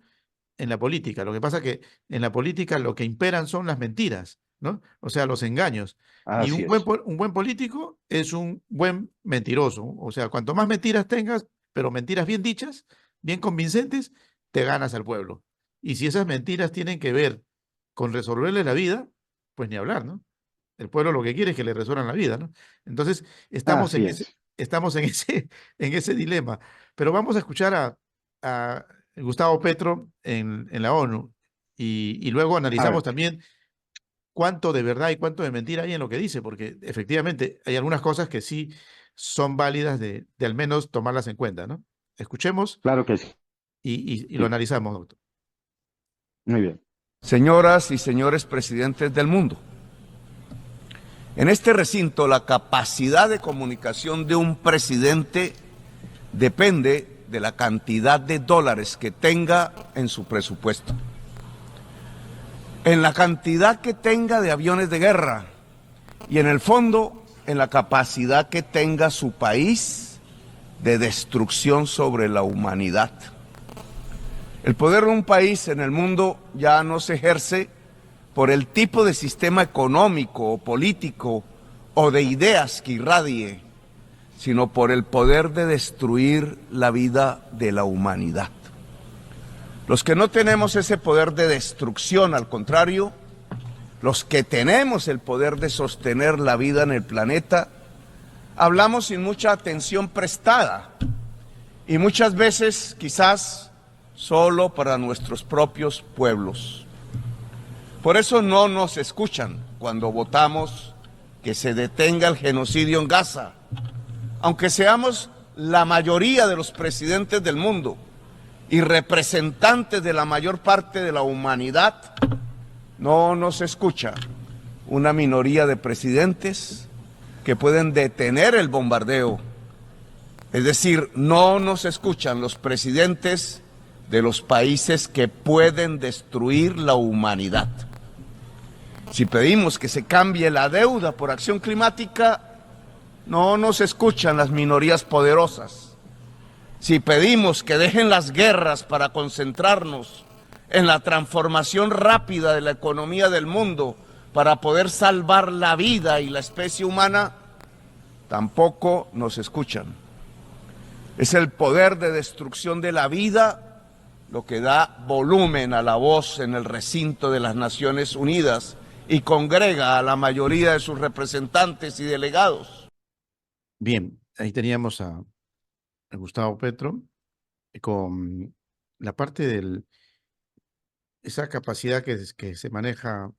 en la política. Lo que pasa que en la política lo que imperan son las mentiras, ¿no? O sea, los engaños. Y Así es. un buen político es un buen mentiroso. O sea, cuanto más mentiras tengas, pero mentiras bien dichas, bien convincentes, te ganas al pueblo. Y si esas mentiras tienen que ver con resolverle la vida, pues ni hablar, ¿no? El pueblo lo que quiere es que le resuelvan la vida, ¿no? Entonces, Así es. estamos en ese dilema. Pero vamos a escuchar a Gustavo Petro en la ONU y luego A analizamos ver, también cuánto de verdad y cuánto de mentira hay en lo que dice, porque efectivamente hay algunas cosas que sí son válidas de al menos tomarlas en cuenta, ¿no? Escuchemos claro que sí. y lo analizamos, doctor. Muy bien. Señoras y señores presidentes del mundo, en este recinto la capacidad de comunicación de un presidente depende de la cantidad de dólares que tenga en su presupuesto, en la cantidad que tenga de aviones de guerra y en el fondo en la capacidad que tenga su país de destrucción sobre la humanidad. El poder de un país en el mundo ya no se ejerce por el tipo de sistema económico o político o de ideas que irradie, sino por el poder de destruir la vida de la humanidad. Los que no tenemos ese poder de destrucción, al contrario, los que tenemos el poder de sostener la vida en el planeta, hablamos sin mucha atención prestada y muchas veces quizás solo para nuestros propios pueblos. Por eso no nos escuchan cuando votamos que se detenga el genocidio en Gaza, aunque seamos la mayoría de los presidentes del mundo y representantes de la mayor parte de la humanidad, no nos escucha una minoría de presidentes que pueden detener el bombardeo. Es decir, no nos escuchan los presidentes de los países que pueden destruir la humanidad. Si pedimos que se cambie la deuda por acción climática, no nos escuchan las minorías poderosas. Si pedimos que dejen las guerras para concentrarnos en la transformación rápida de la economía del mundo para poder salvar la vida y la especie humana, tampoco nos escuchan. Es el poder de destrucción de la vida lo que da volumen a la voz en el recinto de las Naciones Unidas y congrega a la mayoría de sus representantes y delegados. Bien, ahí teníamos a Gustavo Petro con la parte de esa capacidad que se maneja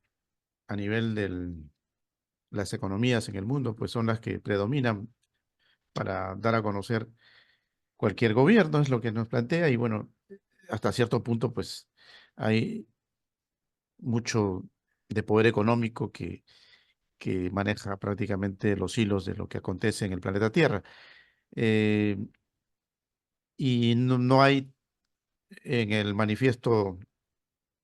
a nivel de las economías en el mundo, pues son las que predominan para dar a conocer cualquier gobierno, es lo que nos plantea, y bueno, hasta cierto punto, pues hay mucho de poder económico que maneja prácticamente los hilos de lo que acontece en el planeta Tierra. Eh, y no hay en el manifiesto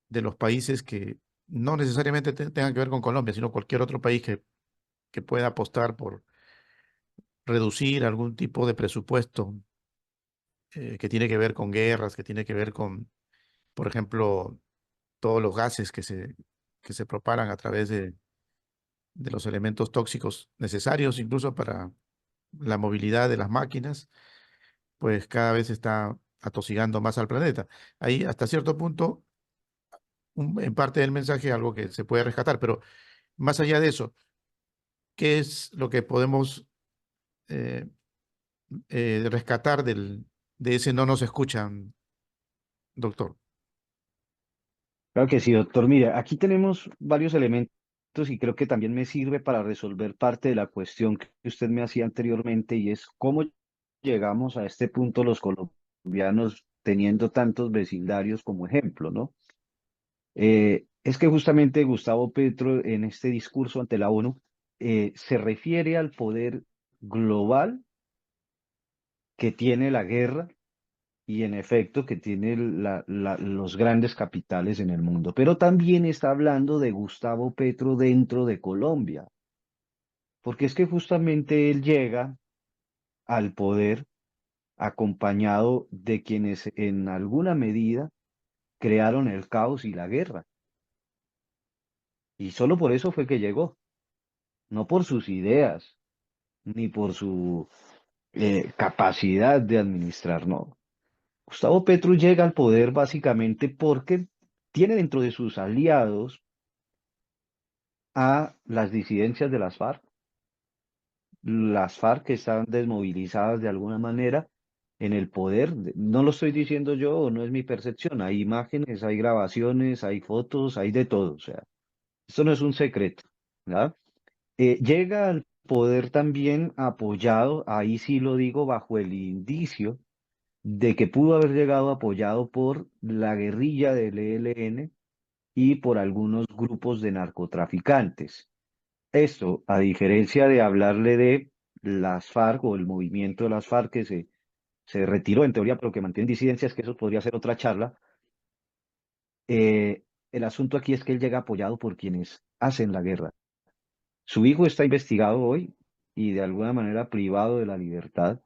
de los países que no necesariamente tengan que ver con Colombia, sino cualquier otro país que pueda apostar por reducir algún tipo de presupuesto que tiene que ver con guerras, que tiene que ver con, por ejemplo, todos los gases que se propagan a través de los elementos tóxicos necesarios incluso para la movilidad de las máquinas, pues cada vez está atosigando más al planeta. Ahí, hasta cierto punto, en parte del mensaje, algo que se puede rescatar, pero más allá de eso, ¿qué es lo que podemos eh, rescatar de ese no nos escuchan, doctor? Claro que sí, doctor. Mire, aquí tenemos varios elementos y creo que también me sirve para resolver parte de la cuestión que usted me hacía anteriormente y es cómo llegamos a este punto los colombianos teniendo tantos vecindarios como ejemplo, ¿no? Es que justamente Gustavo Petro en este discurso ante la ONU se refiere al poder global que tiene la guerra y en efecto que tiene los grandes capitales en el mundo, pero también está hablando de Gustavo Petro dentro de Colombia, porque es que justamente él llega al poder acompañado de quienes en alguna medida crearon el caos y la guerra, y solo por eso fue que llegó, no por sus ideas, ni por su capacidad de administrar, no. Gustavo Petro llega al poder básicamente porque tiene dentro de sus aliados a las disidencias de las FARC que están desmovilizadas de alguna manera en el poder. No lo estoy diciendo yo, no es mi percepción. Hay imágenes, hay grabaciones, hay fotos, hay de todo. O sea, esto no es un secreto, ¿verdad? Llega al poder también apoyado, ahí sí lo digo, bajo el indicio de que pudo haber llegado apoyado por la guerrilla del ELN y por algunos grupos de narcotraficantes. Esto, a diferencia de hablarle de las FARC o el movimiento de las FARC que se retiró en teoría, pero que mantiene disidencias, que eso podría ser otra charla, el asunto aquí es que él llega apoyado por quienes hacen la guerra. Su hijo está investigado hoy y de alguna manera privado de la libertad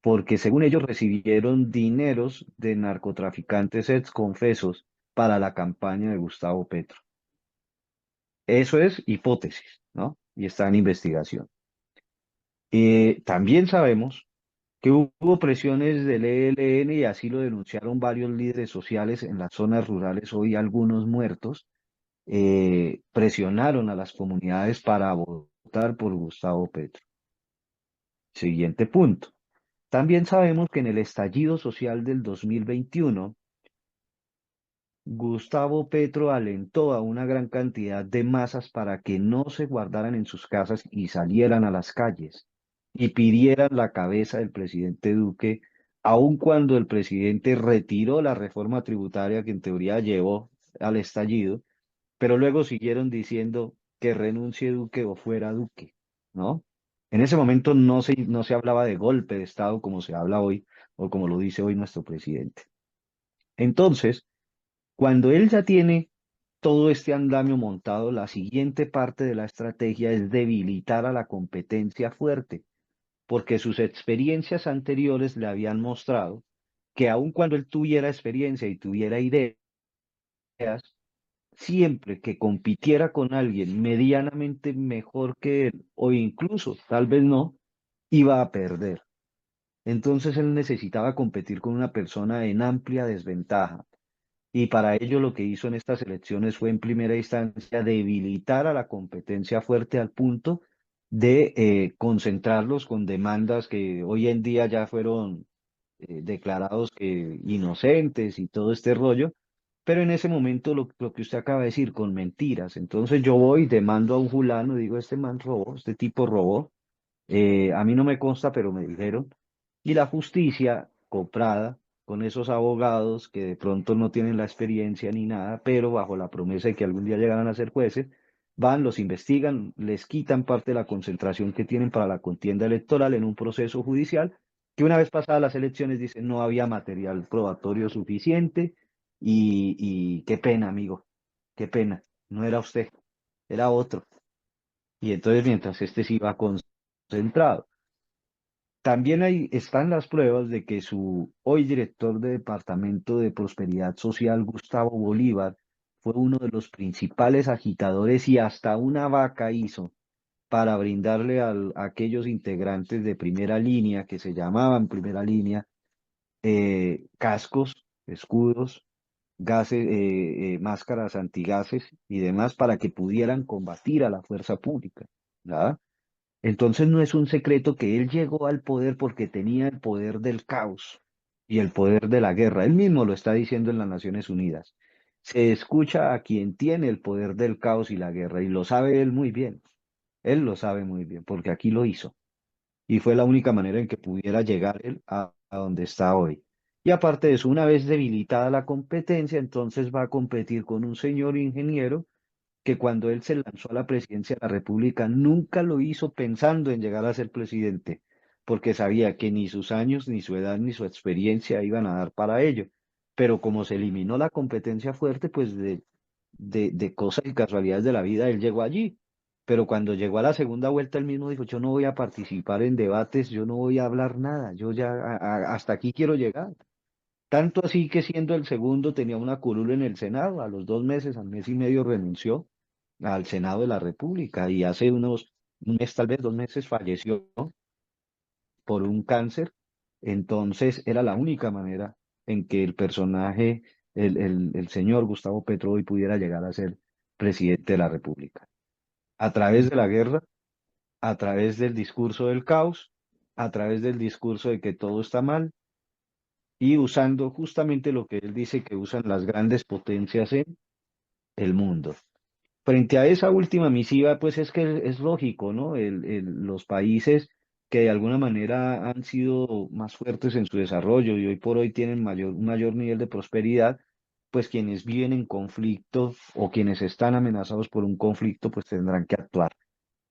porque según ellos recibieron dineros de narcotraficantes exconfesos para la campaña de Gustavo Petro. Eso es hipótesis, ¿no? Y está en investigación. También sabemos que hubo presiones del ELN y así lo denunciaron varios líderes sociales en las zonas rurales, hoy algunos muertos, presionaron a las comunidades para votar por Gustavo Petro. Siguiente punto. También sabemos que en el estallido social del 2021, Gustavo Petro alentó a una gran cantidad de masas para que no se guardaran en sus casas y salieran a las calles y pidieran la cabeza del presidente Duque, aun cuando el presidente retiró la reforma tributaria que en teoría llevó al estallido, pero luego siguieron diciendo que renuncie Duque o fuera Duque, ¿no? En ese momento no se hablaba de golpe de Estado como se habla hoy o como lo dice hoy nuestro presidente. Entonces, cuando él ya tiene todo este andamio montado, la siguiente parte de la estrategia es debilitar a la competencia fuerte, porque sus experiencias anteriores le habían mostrado que aun cuando él tuviera experiencia y tuviera ideas, siempre que compitiera con alguien medianamente mejor que él, o incluso tal vez no, iba a perder. Entonces él necesitaba competir con una persona en amplia desventaja. Y para ello lo que hizo en estas elecciones fue en primera instancia debilitar a la competencia fuerte al punto de concentrarlos con demandas que hoy en día ya fueron declarados que inocentes y todo este rollo, pero en ese momento lo que usted acaba de decir, con mentiras. Entonces yo voy, demando a un fulano, digo, este man robó, este tipo robó, a mí no me consta, pero me dijeron, y la justicia comprada con esos abogados que de pronto no tienen la experiencia ni nada, pero bajo la promesa de que algún día llegarán a ser jueces, van, los investigan, les quitan parte de la concentración que tienen para la contienda electoral en un proceso judicial, que una vez pasadas las elecciones dicen no había material probatorio suficiente y qué pena, amigo, qué pena, no era usted, era otro. Y entonces mientras este sí va concentrado. También están las pruebas de que su hoy director de Departamento de Prosperidad Social, Gustavo Bolívar, fue uno de los principales agitadores y hasta una vaca hizo para brindarle a aquellos integrantes de primera línea, que se llamaban primera línea, cascos, escudos, gases, máscaras antigases y demás para que pudieran combatir a la fuerza pública. ¿Verdad? Entonces no es un secreto que él llegó al poder porque tenía el poder del caos y el poder de la guerra. Él mismo lo está diciendo en las Naciones Unidas. Se escucha a quien tiene el poder del caos y la guerra y lo sabe él muy bien. Él lo sabe muy bien porque aquí lo hizo y fue la única manera en que pudiera llegar él a donde está hoy. Y aparte de eso, una vez debilitada la competencia, entonces va a competir con un señor ingeniero que cuando él se lanzó a la presidencia de la República nunca lo hizo pensando en llegar a ser presidente, porque sabía que ni sus años, ni su edad, ni su experiencia iban a dar para ello. Pero como se eliminó la competencia fuerte, pues de cosas y casualidades de la vida, él llegó allí. Pero cuando llegó a la segunda vuelta, él mismo dijo, yo no voy a participar en debates, yo no voy a hablar nada, yo ya hasta aquí quiero llegar. Tanto así que siendo el segundo tenía una curul en el Senado, a los 2 meses, al mes y medio renunció al Senado de la República y hace un mes, tal vez 2 meses, falleció por un cáncer. Entonces era la única manera en que el personaje, el señor Gustavo Petro hoy pudiera llegar a ser presidente de la República. A través de la guerra, a través del discurso del caos, a través del discurso de que todo está mal y usando justamente lo que él dice que usan las grandes potencias en el mundo. Frente a esa última misiva, pues es que es lógico, ¿no? Los países que de alguna manera han sido más fuertes en su desarrollo y hoy por hoy tienen un mayor nivel de prosperidad, pues quienes viven en conflicto o quienes están amenazados por un conflicto, pues tendrán que actuar.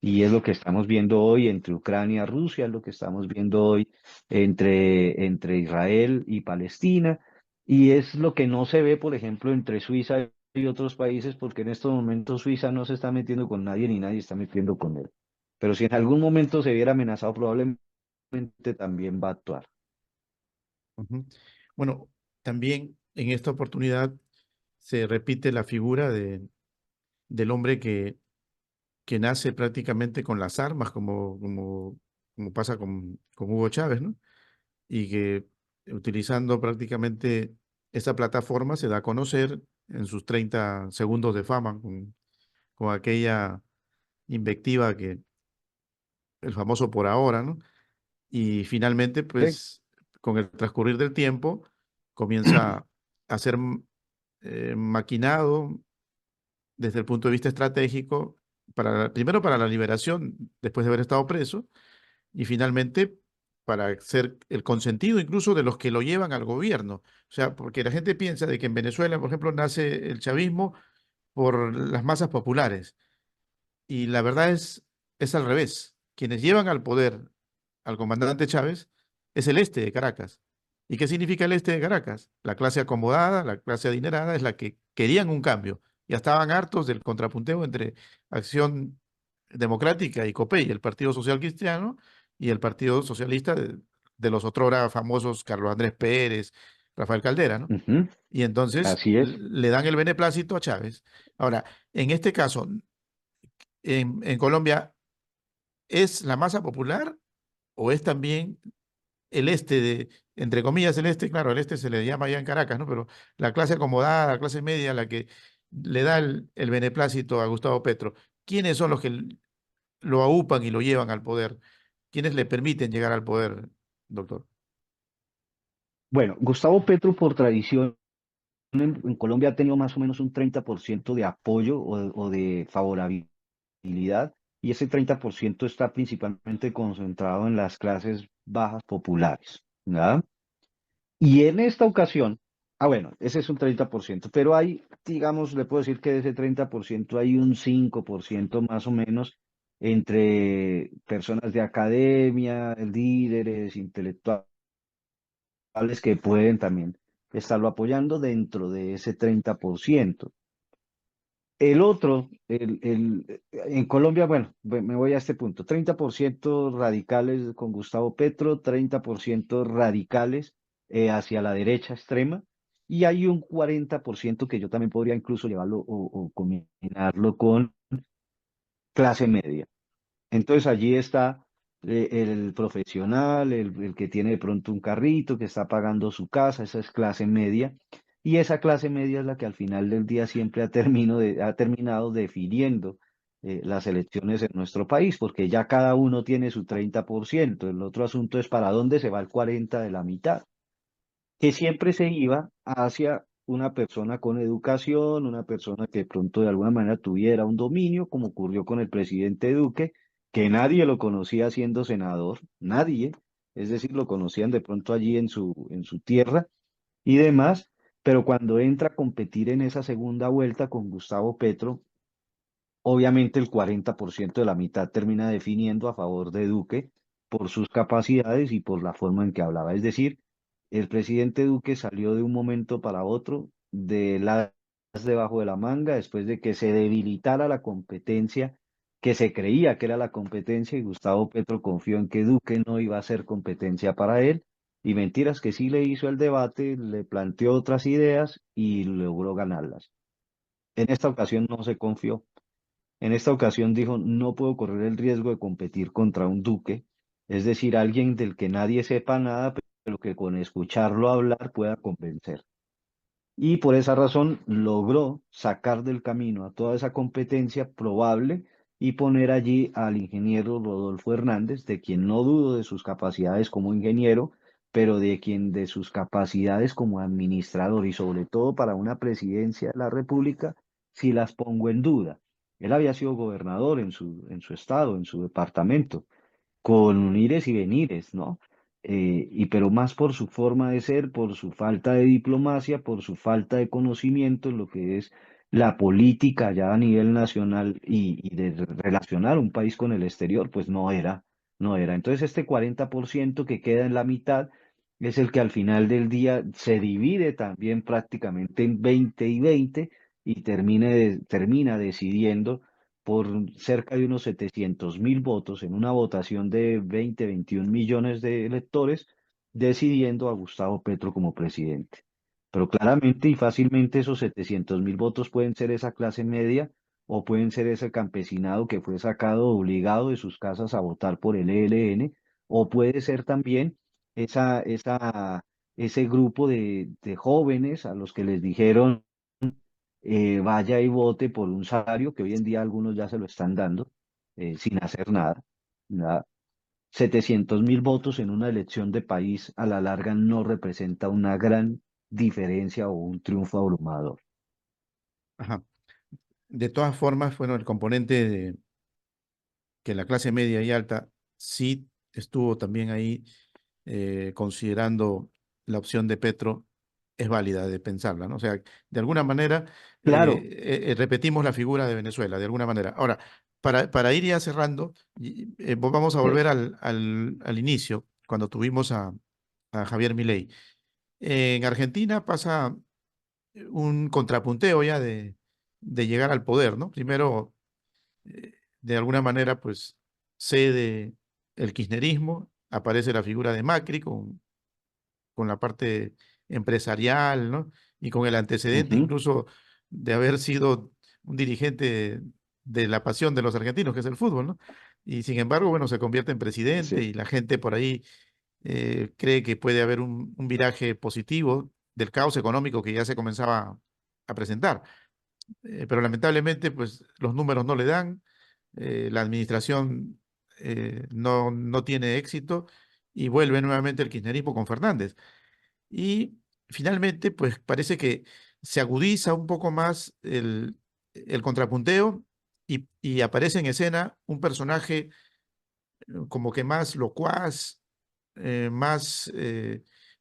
Y es lo que estamos viendo hoy entre Ucrania y Rusia, es lo que estamos viendo hoy entre Israel y Palestina, y es lo que no se ve, por ejemplo, entre Suiza y otros países, porque en estos momentos Suiza no se está metiendo con nadie ni nadie está metiendo con él. Pero si en algún momento se viera amenazado, probablemente también va a actuar. Ujú. Bueno, también en esta oportunidad se repite la figura del hombre que nace prácticamente con las armas, como pasa con Hugo Chávez, ¿no? Y que utilizando prácticamente esta plataforma se da a conocer en sus 30 segundos de fama con aquella invectiva que el famoso por ahora, ¿no? Y finalmente, Sí. pues, con el transcurrir del tiempo, comienza a ser maquinado desde el punto de vista estratégico, primero para la liberación después de haber estado preso, y finalmente para ser el consentido incluso de los que lo llevan al gobierno. O sea, porque la gente piensa de que en Venezuela, por ejemplo, nace el chavismo por las masas populares, y la verdad es al revés. Quienes llevan al poder al comandante Chávez es el este de Caracas. ¿Y qué significa el este de Caracas? La clase acomodada, la clase adinerada es la que querían un cambio. Ya estaban hartos del contrapunteo entre Acción Democrática y COPEI, el Partido Social Cristiano y el Partido Socialista de los otrora famosos Carlos Andrés Pérez, Rafael Caldera, ¿no? Ujú. Y entonces Así es. le dan el beneplácito a Chávez. Ahora, en este caso, en Colombia, ¿es la masa popular o es también el este entre comillas, el este, claro, el este se le llama allá en Caracas, ¿no? Pero la clase acomodada, la clase media, la que le da el beneplácito a Gustavo Petro, ¿quiénes son los que lo aupan y lo llevan al poder? ¿Quiénes le permiten llegar al poder, doctor? Bueno, Gustavo Petro por tradición en Colombia ha tenido más o menos un 30% de apoyo o de favorabilidad, y ese 30% está principalmente concentrado en las clases bajas populares, ¿verdad? Y en esta ocasión, bueno, ese es un 30%, pero hay, digamos, le puedo decir que de ese 30% hay un 5% más o menos entre personas de academia, líderes, intelectuales que pueden también estarlo apoyando dentro de ese 30%. El otro, en Colombia, bueno, me voy a este punto, 30% radicales con Gustavo Petro, 30% radicales hacia la derecha extrema, y hay un 40% que yo también podría incluso llevarlo o combinarlo con clase media. Entonces allí está el profesional, el que tiene de pronto un carrito, que está pagando su casa, esa es clase media. Y esa clase media es la que al final del día siempre ha terminado definiendo las elecciones en nuestro país, porque ya cada uno tiene su 30%. El otro asunto es para dónde se va el 40% de la mitad, que siempre se iba hacia una persona con educación, una persona que de pronto de alguna manera tuviera un dominio, como ocurrió con el presidente Duque, que nadie lo conocía siendo senador, nadie, es decir, lo conocían de pronto allí en su tierra y demás, pero cuando entra a competir en esa segunda vuelta con Gustavo Petro, obviamente el 40% de la mitad termina definiendo a favor de Duque por sus capacidades y por la forma en que hablaba. Es decir, el presidente Duque salió de un momento para otro de las debajo de la manga después de que se debilitara la competencia que se creía que era la competencia, y Gustavo Petro confió en que Duque no iba a ser competencia para él, y mentiras que sí le hizo el debate, le planteó otras ideas y logró ganarlas. En esta ocasión no se confió. En esta ocasión dijo, no puedo correr el riesgo de competir contra un duque, es decir, alguien del que nadie sepa nada, pero que con escucharlo hablar pueda convencer. Y por esa razón logró sacar del camino a toda esa competencia probable y poner allí al ingeniero Rodolfo Hernández, de quien no dudo de sus capacidades como ingeniero, pero de quien de sus capacidades como administrador y sobre todo para una presidencia de la República, si las pongo en duda. Él había sido gobernador en su estado, en su departamento, con ires y venires, ¿no? Y pero más por su forma de ser, por su falta de diplomacia, por su falta de conocimiento en lo que es la política ya a nivel nacional y de relacionar un país con el exterior, pues no era. Entonces este 40% que queda en la mitad es el que al final del día se divide también prácticamente en 20 y 20 y termina decidiendo por cerca de unos 700.000 votos en una votación de 20, 21 millones de electores, decidiendo a Gustavo Petro como presidente. Pero claramente y fácilmente esos 700.000 votos pueden ser esa clase media o pueden ser ese campesinado que fue sacado obligado de sus casas a votar por el ELN, o puede ser también ese grupo de jóvenes a los que les dijeron vaya y vote por un salario que hoy en día algunos ya se lo están dando sin hacer nada. Nada. 700.000 votos en una elección de país a la larga no representa una gran diferencia o un triunfo abrumador. Ajá. De todas formas, bueno, el componente de que la clase media y alta sí estuvo también ahí considerando la opción de Petro es válida de pensarla, ¿no? O sea, de alguna manera Claro, repetimos la figura de Venezuela, de alguna manera. Ahora, para ir ya cerrando, vamos a sí, volver al inicio, cuando tuvimos a Javier Milei. En Argentina pasa un contrapunteo ya de llegar al poder, ¿no? Primero de alguna manera, pues cede el kirchnerismo, aparece la figura de Macri con la parte empresarial, ¿no? Y con el antecedente ujú, incluso de haber sido un dirigente de la pasión de los argentinos, que es el fútbol, ¿no? Y sin embargo, bueno, se convierte en presidente sí, y la gente por ahí cree que puede haber un viraje positivo del caos económico que ya se comenzaba a presentar. Pero lamentablemente, pues los números no le dan, la administración no tiene éxito y vuelve nuevamente el kirchnerismo con Fernández. Y finalmente, pues parece que se agudiza un poco más el contrapunteo y aparece en escena un personaje como que más locuaz, más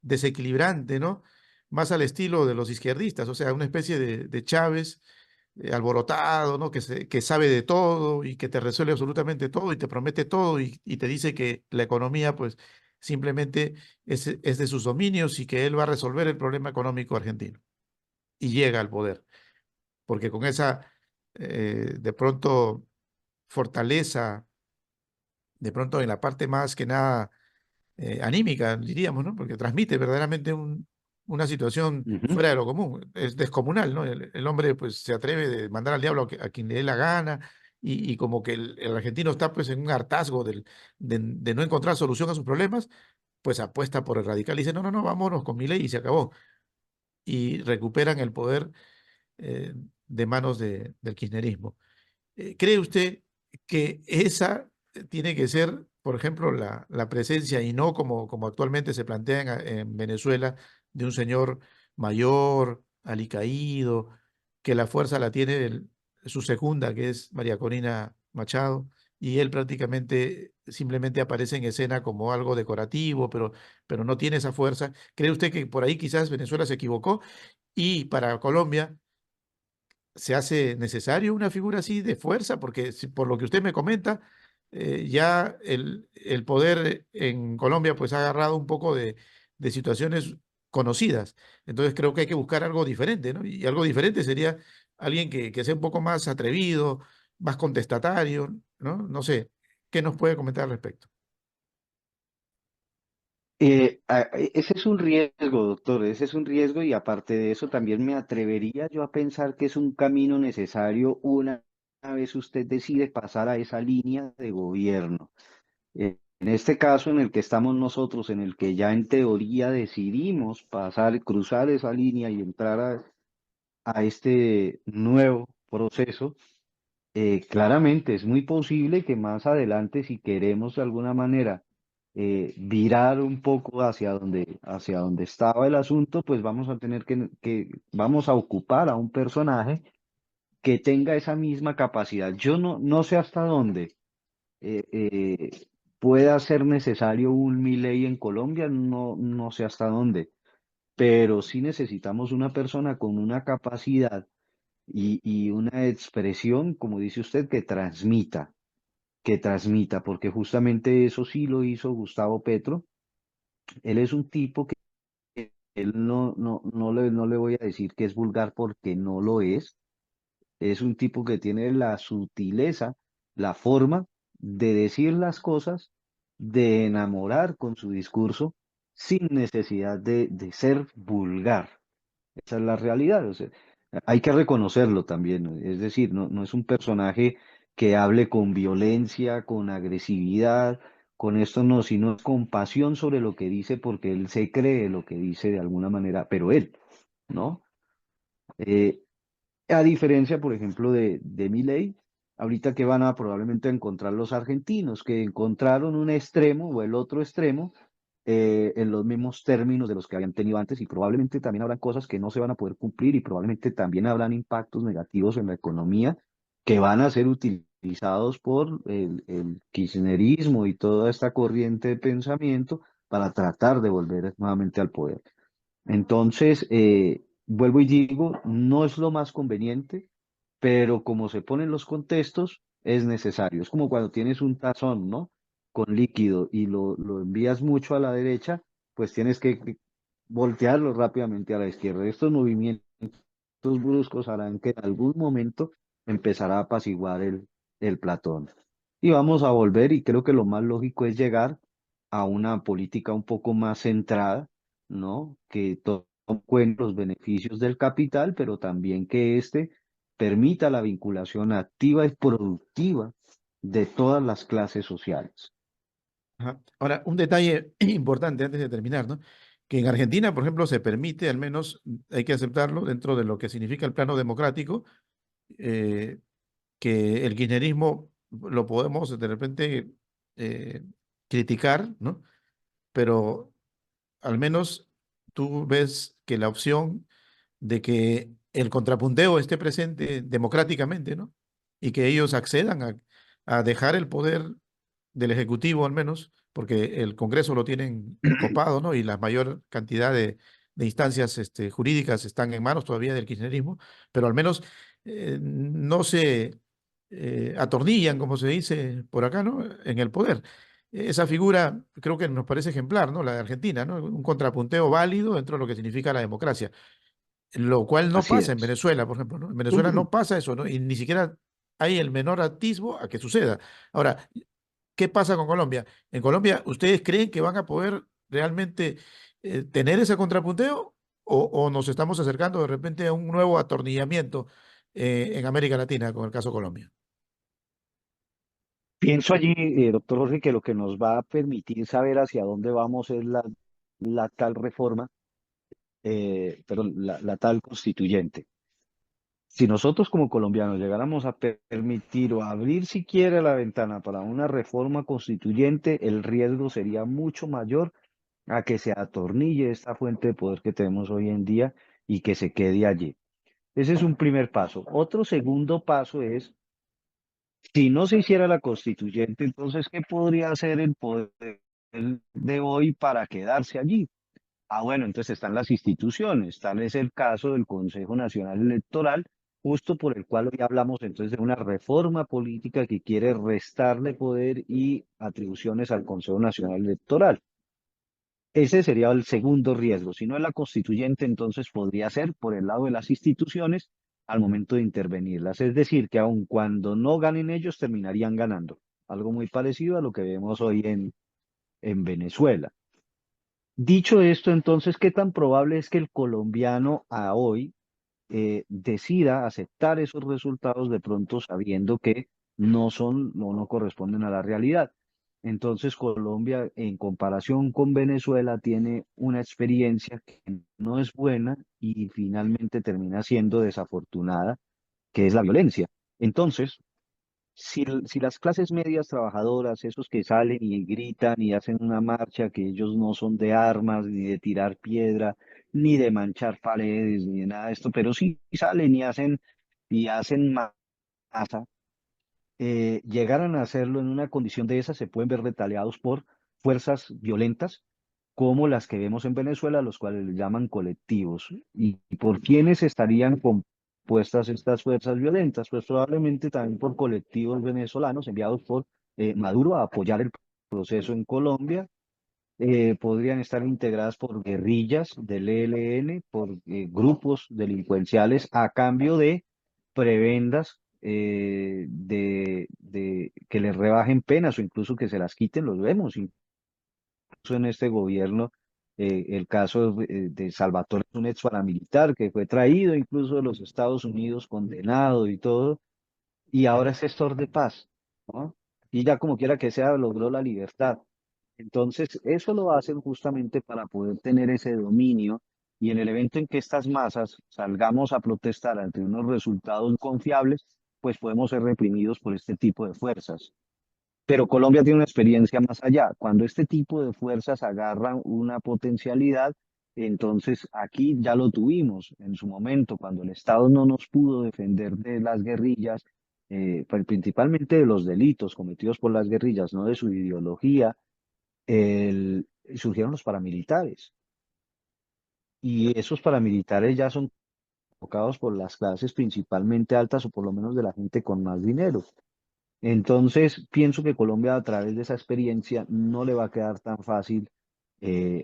desequilibrante, ¿no? Más al estilo de los izquierdistas, o sea, una especie de Chávez alborotado, ¿no? Que sabe de todo y que te resuelve absolutamente todo y te promete todo y te dice que la economía, pues, simplemente es de sus dominios y que él va a resolver el problema económico argentino. Y llega al poder, porque con esa, de pronto, fortaleza, de pronto en la parte más que nada anímica, diríamos, ¿no? Porque transmite verdaderamente una situación Ujú. fuera de lo común, es descomunal, ¿no? El hombre pues se atreve de mandar al diablo a quien le dé la gana y como que el argentino está pues en un hartazgo de no encontrar solución a sus problemas, pues apuesta por el radical y dice, no, no, no, vámonos con Milei y se acabó. Y recuperan el poder eh, de manos del kirchnerismo. ¿Cree usted que esa tiene que ser, por ejemplo, la presencia y no como actualmente se plantea en Venezuela, de un señor mayor, alicaído, que la fuerza la tiene su segunda, que es María Corina Machado, y él prácticamente simplemente aparece en escena como algo decorativo, pero no tiene esa fuerza? ¿Cree usted que por ahí quizás Venezuela se equivocó y para Colombia se hace necesario una figura así de fuerza? Porque por lo que usted me comenta, ya el poder en Colombia pues ha agarrado un poco de situaciones conocidas. Entonces creo que hay que buscar algo diferente, ¿no? Y algo diferente sería alguien que sea un poco más atrevido, más contestatario, ¿no? No sé, ¿qué nos puede comentar al respecto? Ese es un riesgo, doctor, ese es un riesgo y aparte de eso también me atrevería yo a pensar que es un camino necesario una vez usted decide pasar a esa línea de gobierno. En este caso en el que estamos nosotros, en el que ya en teoría decidimos pasar, cruzar esa línea y entrar a este nuevo proceso. Claramente es muy posible que más adelante, si queremos de alguna manera virar un poco hacia donde estaba el asunto, pues vamos a tener vamos a ocupar a un personaje que tenga esa misma capacidad. Yo no sé hasta dónde eh, eh, pueda ser necesario un Milei en Colombia, no sé hasta dónde, pero sí necesitamos una persona con una capacidad y una expresión, como dice usted, que transmita, porque justamente eso sí lo hizo Gustavo Petro. Él es un tipo que él no le voy a decir que es vulgar porque no lo es un tipo que tiene la sutileza, la forma de decir las cosas, de enamorar con su discurso sin necesidad de ser vulgar. Esa es la realidad. O sea, hay que reconocerlo también, ¿no? Es decir, no es un personaje que hable con violencia, con agresividad, con esto no, sino con pasión sobre lo que dice, porque él se cree lo que dice de alguna manera, pero él, ¿no? Eh, a diferencia, por ejemplo, de Milei, ahorita que van a probablemente encontrar los argentinos, que encontraron un extremo o el otro extremo en los mismos términos de los que habían tenido antes y probablemente también habrán cosas que no se van a poder cumplir y probablemente también habrán impactos negativos en la economía que van a ser utilizados por el kirchnerismo y toda esta corriente de pensamiento para tratar de volver nuevamente al poder. Entonces, vuelvo y digo, no es lo más conveniente, pero como se ponen los contextos, es necesario. Es como cuando tienes un tazón, ¿no? Con líquido y lo envías mucho a la derecha, pues tienes que voltearlo rápidamente a la izquierda. Estos movimientos bruscos harán que en algún momento empezará a apaciguar el Platón. Y vamos a volver, y creo que lo más lógico es llegar a una política un poco más centrada, ¿no? Que tome en cuenta los beneficios del capital, pero también que éste permita la vinculación activa y productiva de todas las clases sociales. Ajá. Ahora, un detalle importante antes de terminar, ¿no? Que en Argentina, por ejemplo, se permite, al menos hay que aceptarlo, dentro de lo que significa el plano democrático, eh, que el kirchnerismo lo podemos de repente eh, criticar, ¿no? Pero al menos tú ves que la opción de que el contrapunteo esté presente democráticamente, ¿no? Y que ellos accedan a dejar el poder del Ejecutivo al menos, porque el Congreso lo tienen copado, ¿no? Y la mayor cantidad de instancias jurídicas están en manos todavía del kirchnerismo, pero al menos no se atornillan, como se dice por acá, ¿no? En el poder. Esa figura creo que nos parece ejemplar, ¿no? La de Argentina, ¿no? Un contrapunteo válido dentro de lo que significa la democracia, lo cual no Así pasa en es. Venezuela, por ejemplo, ¿no? En Venezuela no pasa eso, ¿no? Y ni siquiera hay el menor atisbo a que suceda. Ahora, ¿qué pasa con Colombia? En Colombia, ¿ustedes creen que van a poder realmente tener ese contrapunteo o nos estamos acercando de repente a un nuevo atornillamiento en América Latina con el caso Colombia? Pienso allí, doctor Jorge, que lo que nos va a permitir saber hacia dónde vamos es la tal reforma, perdón, la tal constituyente. Si nosotros como colombianos llegáramos a permitir o abrir siquiera la ventana para una reforma constituyente, el riesgo sería mucho mayor a que se atornille esta fuente de poder que tenemos hoy en día y que se quede allí. Ese es un primer paso. Otro segundo paso es, si no se hiciera la constituyente, entonces, ¿qué podría hacer el poder de hoy para quedarse allí? Ah, bueno, entonces están las instituciones, tal es el caso del Consejo Nacional Electoral, justo por el cual hoy hablamos entonces de una reforma política que quiere restarle poder y atribuciones al Consejo Nacional Electoral. Ese sería el segundo riesgo. Si no es la constituyente, entonces podría ser por el lado de las instituciones al momento de intervenirlas. Es decir, que aun cuando no ganen ellos, terminarían ganando. Algo muy parecido a lo que vemos hoy en Venezuela. Dicho esto, entonces, ¿qué tan probable es que el colombiano a hoy decida aceptar esos resultados de pronto sabiendo que no son, no corresponden a la realidad? Entonces, Colombia, en comparación con Venezuela, tiene una experiencia que no es buena y finalmente termina siendo desafortunada, que es la violencia. Entonces, si las clases medias trabajadoras, esos que salen y gritan y hacen una marcha, que ellos no son de armas, ni de tirar piedra, ni de manchar paredes, ni de nada de esto, pero sí salen y hacen masa, llegaran a hacerlo en una condición de esa, se pueden ver retaliados por fuerzas violentas como las que vemos en Venezuela, los cuales le llaman colectivos. ¿Y por quiénes estarían compuestas estas fuerzas violentas? Pues probablemente también por colectivos venezolanos enviados por Maduro a apoyar el proceso en Colombia. Podrían estar integradas por guerrillas del ELN, por grupos delincuenciales a cambio de prebendas, de que les rebajen penas o incluso que se las quiten, los vemos en este gobierno. El caso de Salvatore es un ex paramilitar que fue traído incluso de los Estados Unidos, condenado y todo, y ahora es gestor de paz, ¿no? Y ya como quiera que sea, logró la libertad. Entonces, eso lo hacen justamente para poder tener ese dominio y en el evento en que estas masas salgamos a protestar ante unos resultados confiables, pues podemos ser reprimidos por este tipo de fuerzas. Pero Colombia tiene una experiencia más allá. Cuando este tipo de fuerzas agarran una potencialidad, entonces aquí ya lo tuvimos en su momento, cuando el Estado no nos pudo defender de las guerrillas, pues principalmente de los delitos cometidos por las guerrillas, no de su ideología, surgieron los paramilitares. Y esos paramilitares ya son tocados por las clases principalmente altas o por lo menos de la gente con más dinero. Entonces, pienso que Colombia a través de esa experiencia no le va a quedar tan fácil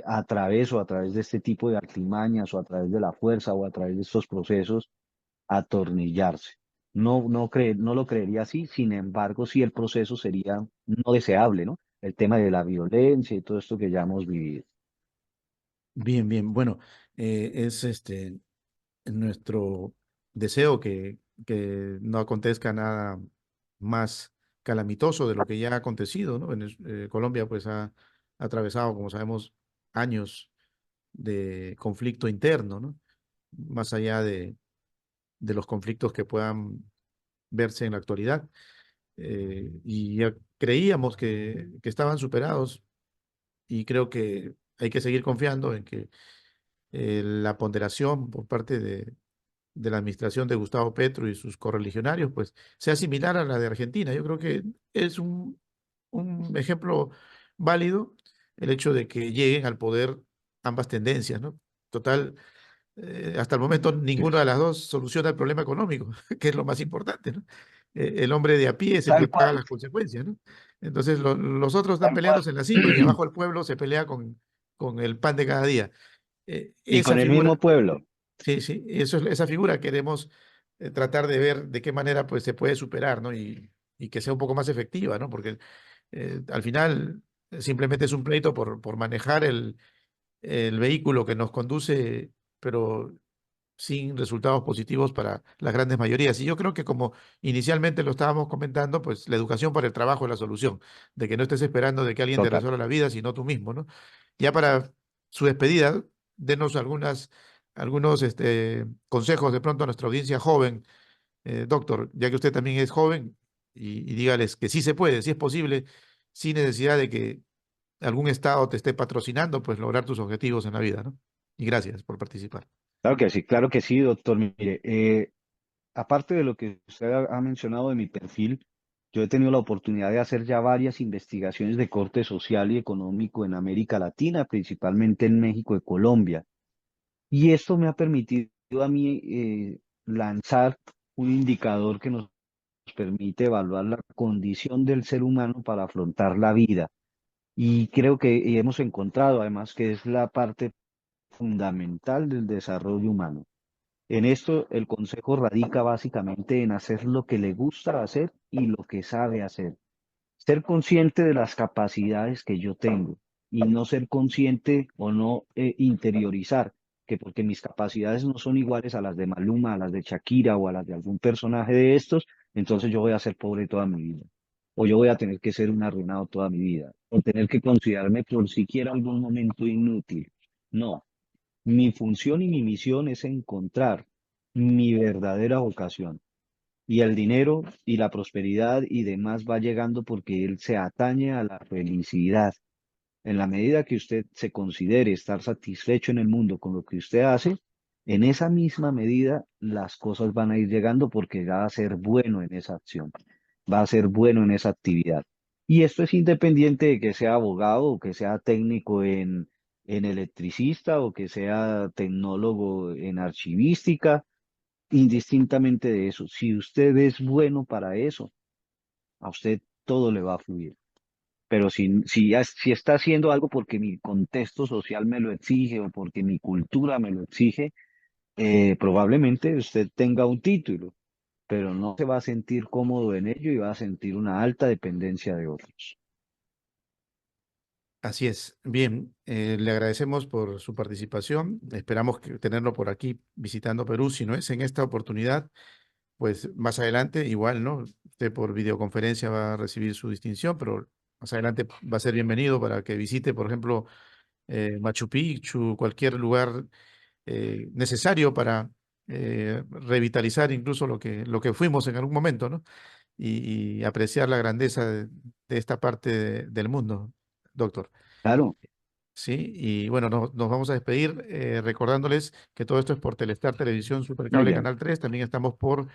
a través de este tipo de artimañas o a través de la fuerza o a través de estos procesos atornillarse. No lo creería así, sin embargo, sí el proceso sería no deseable, ¿no? El tema de la violencia y todo esto que ya hemos vivido. Bien, bien. Bueno, es nuestro deseo que no acontezca nada más calamitoso de lo que ya ha acontecido, ¿no? Colombia pues ha atravesado, como sabemos, años de conflicto interno, ¿no? Más allá de los conflictos que puedan verse en la actualidad. Y ya creíamos que estaban superados y creo que hay que seguir confiando en que la ponderación por parte de la administración de Gustavo Petro y sus correligionarios, pues sea similar a la de Argentina. Yo creo que es un ejemplo válido el hecho de que lleguen al poder ambas tendencias, ¿no? Total, hasta el momento ninguna de las dos soluciona el problema económico, que es lo más importante, ¿no? El hombre de a pie es el que Tal paga cual, las consecuencias, ¿no? Entonces los otros están tal cual. peleándose en la cima y abajo el pueblo se pelea con el pan de cada día. Y Esa con el mismo figura, pueblo. sí, sí, esa figura queremos tratar de ver de qué manera pues se puede superar, ¿no? Y que sea un poco más efectiva, ¿no? Porque al final simplemente es un pleito por manejar el vehículo que nos conduce, pero sin resultados positivos para las grandes mayorías. Y yo creo que como inicialmente lo estábamos comentando, pues la educación para el trabajo es la solución, de que no estés esperando de que alguien te Total. resuelva la vida, sino tú mismo, ¿no? Ya para su despedida, denos algunos consejos de pronto a nuestra audiencia joven, doctor, ya que usted también es joven, y dígales que sí se puede, sí es posible, sin necesidad de que algún estado te esté patrocinando, pues lograr tus objetivos en la vida, ¿no? Y gracias por participar. Claro que sí, doctor. Mire, aparte de lo que usted ha mencionado de mi perfil, yo he tenido la oportunidad de hacer ya varias investigaciones de corte social y económico en América Latina, principalmente en México y Colombia. Y esto me ha permitido a mí lanzar un indicador que nos permite evaluar la condición del ser humano para afrontar la vida. Y creo que hemos encontrado además que es la parte fundamental del desarrollo humano. En esto, el consejo radica básicamente en hacer lo que le gusta hacer y lo que sabe hacer. Ser consciente de las capacidades que yo tengo y no ser consciente o no interiorizar que porque mis capacidades no son iguales a las de Maluma, a las de Shakira o a las de algún personaje de estos, entonces yo voy a ser pobre toda mi vida. O yo voy a tener que ser un arruinado toda mi vida. O tener que considerarme por siquiera algún momento inútil. No, mi función y mi misión es encontrar mi verdadera vocación. Y el dinero y la prosperidad y demás va llegando porque él se atañe a la felicidad. En la medida que usted se considere estar satisfecho en el mundo con lo que usted hace, en esa misma medida las cosas van a ir llegando porque va a ser bueno en esa acción, va a ser bueno en esa actividad. Y esto es independiente de que sea abogado o que sea técnico en electricista o que sea tecnólogo en archivística, indistintamente de eso. Si usted es bueno para eso, a usted todo le va a fluir. Pero si está haciendo algo porque mi contexto social me lo exige o porque mi cultura me lo exige, probablemente usted tenga un título, pero no se va a sentir cómodo en ello y va a sentir una alta dependencia de otros. Así es. Bien, le agradecemos por su participación. Esperamos tenerlo por aquí visitando Perú. Si no es en esta oportunidad, pues más adelante, igual, ¿no? Usted por videoconferencia va a recibir su distinción, pero más adelante va a ser bienvenido para que visite, por ejemplo, Machu Picchu, cualquier lugar necesario para revitalizar incluso lo que fuimos en algún momento, ¿no? Y apreciar la grandeza de esta parte del mundo, doctor. Claro, Sí, y bueno, nos vamos a despedir recordándoles que todo esto es por Telestar Televisión muy Supercable bien. Canal 3. También estamos por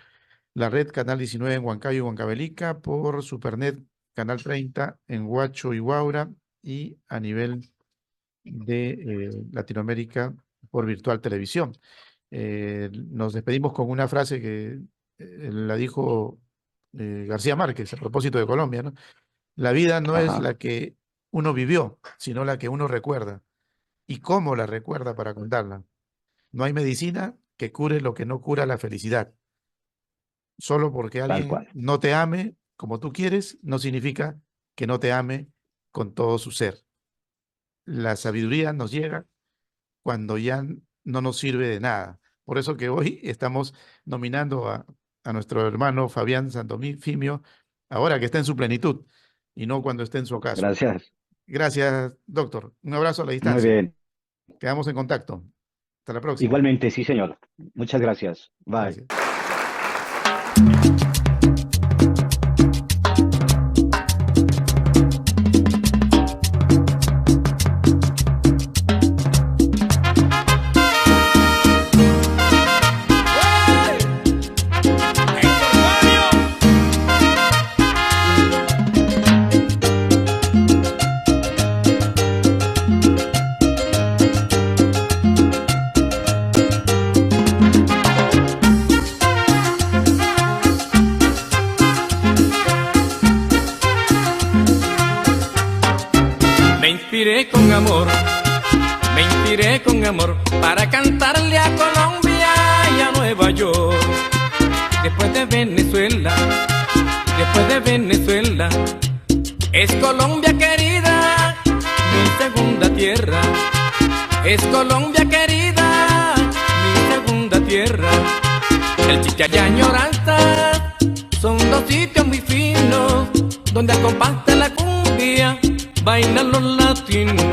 la red Canal 19 en Huancayo y Huancavelica, por Supernet Canal 30 en Huacho y Huaura, y a nivel de Latinoamérica por Virtual Televisión. Nos despedimos con una frase que la dijo García Márquez a propósito de Colombia, ¿no? La vida no es Ajá, la que uno vivió, sino la que uno recuerda y cómo la recuerda para contarla. No hay medicina que cure lo que no cura la felicidad. Solo porque tal alguien cual. no te ame como tú quieres, no significa que no te ame con todo su ser. La sabiduría nos llega cuando ya no nos sirve de nada. Por eso que hoy estamos nominando a nuestro hermano Fabián Sandomí Fimio ahora que está en su plenitud y no cuando esté en su ocaso. Gracias. Gracias, doctor. Un abrazo a la Muy distancia. bien. Quedamos en contacto. Hasta la próxima. Igualmente, sí, señor. Muchas gracias. Bye. Gracias. Me inspiré con amor para cantarle a Colombia y a Nueva York. Después de Venezuela, es Colombia querida, mi segunda tierra. Es Colombia querida, mi segunda tierra. El Chicha y Añoranza son dos sitios muy finos, donde al compás de la cumbia bailan los latinos,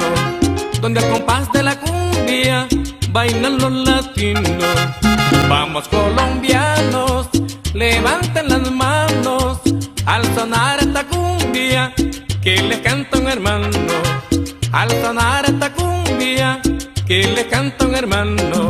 donde al compás de la cumbia bailan los latinos. Vamos colombianos, levanten las manos al sonar esta cumbia que les canta un hermano. Al sonar esta cumbia que les canta un hermano.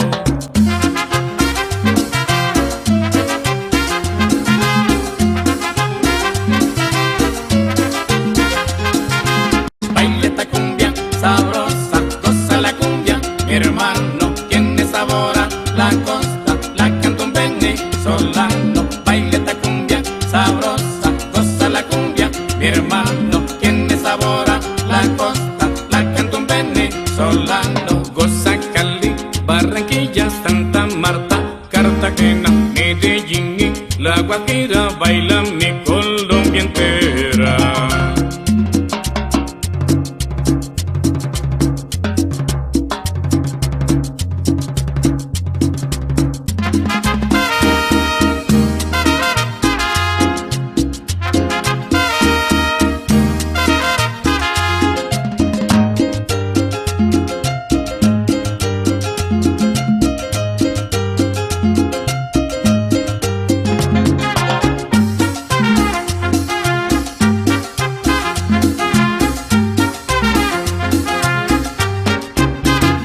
Sabrosa, goza la cumbia, mi hermano, quien sabora la costa, la canta un venezolano. Baila esta cumbia, sabrosa, goza la cumbia, mi hermano, quien sabora la costa, la canta un venezolano. Goza Cali, Barranquilla, Santa Marta, Cartagena, Medellín y La Guajira, baila mi Colombia entera.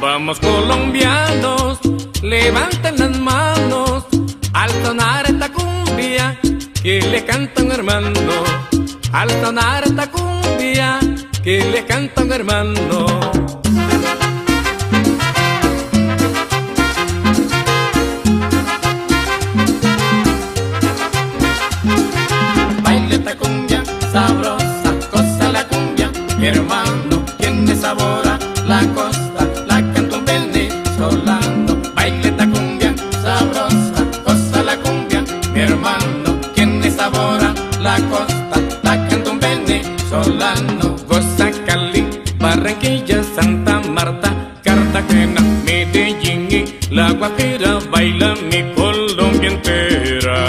Vamos colombianos, levanten las manos al sonar esta cumbia que le canta un hermano. Al sonar esta cumbia que le canta un hermano. Baila esta cumbia sabrosa, goza la cumbia, mi hermano, quien sabora la costa, la canta un venezolano. Baila esta cumbia sabrosa, goza la cumbia, mi hermano, quien sabora la costa, la canta un venezolano. Goza Cali, Barranquilla, Santa Marta, Cartagena, Medellín y La Guajira, baila mi Colombia entera.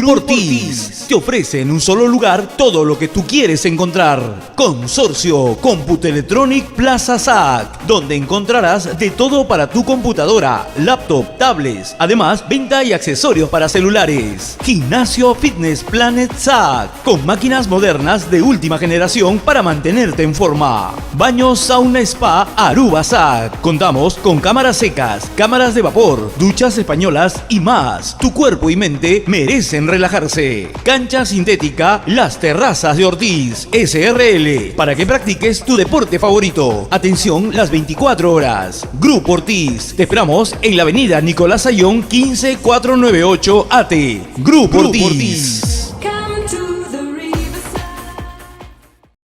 Grupo Ortiz te ofrece en un solo lugar todo lo que tú quieres encontrar. Consorcio Computelectronic Plaza SAC, donde encontrarás de todo para tu computadora, laptop, tablets. Además, venta y accesorios para celulares. Gimnasio Fitness Planet SAC, con máquinas modernas de última generación para mantenerte en forma. Baño Sauna Spa Aruba SAC. Contamos con cámaras secas, cámaras de vapor, duchas españolas y más. Tu cuerpo y mente merecen relajarse. Cancha sintética Las Terrazas de Ortiz SRL, para que practiques tu deporte favorito. Atención las 24 horas. Grupo Ortiz, te esperamos en la avenida Nicolás Ayón 15498 AT. Grupo Ortiz.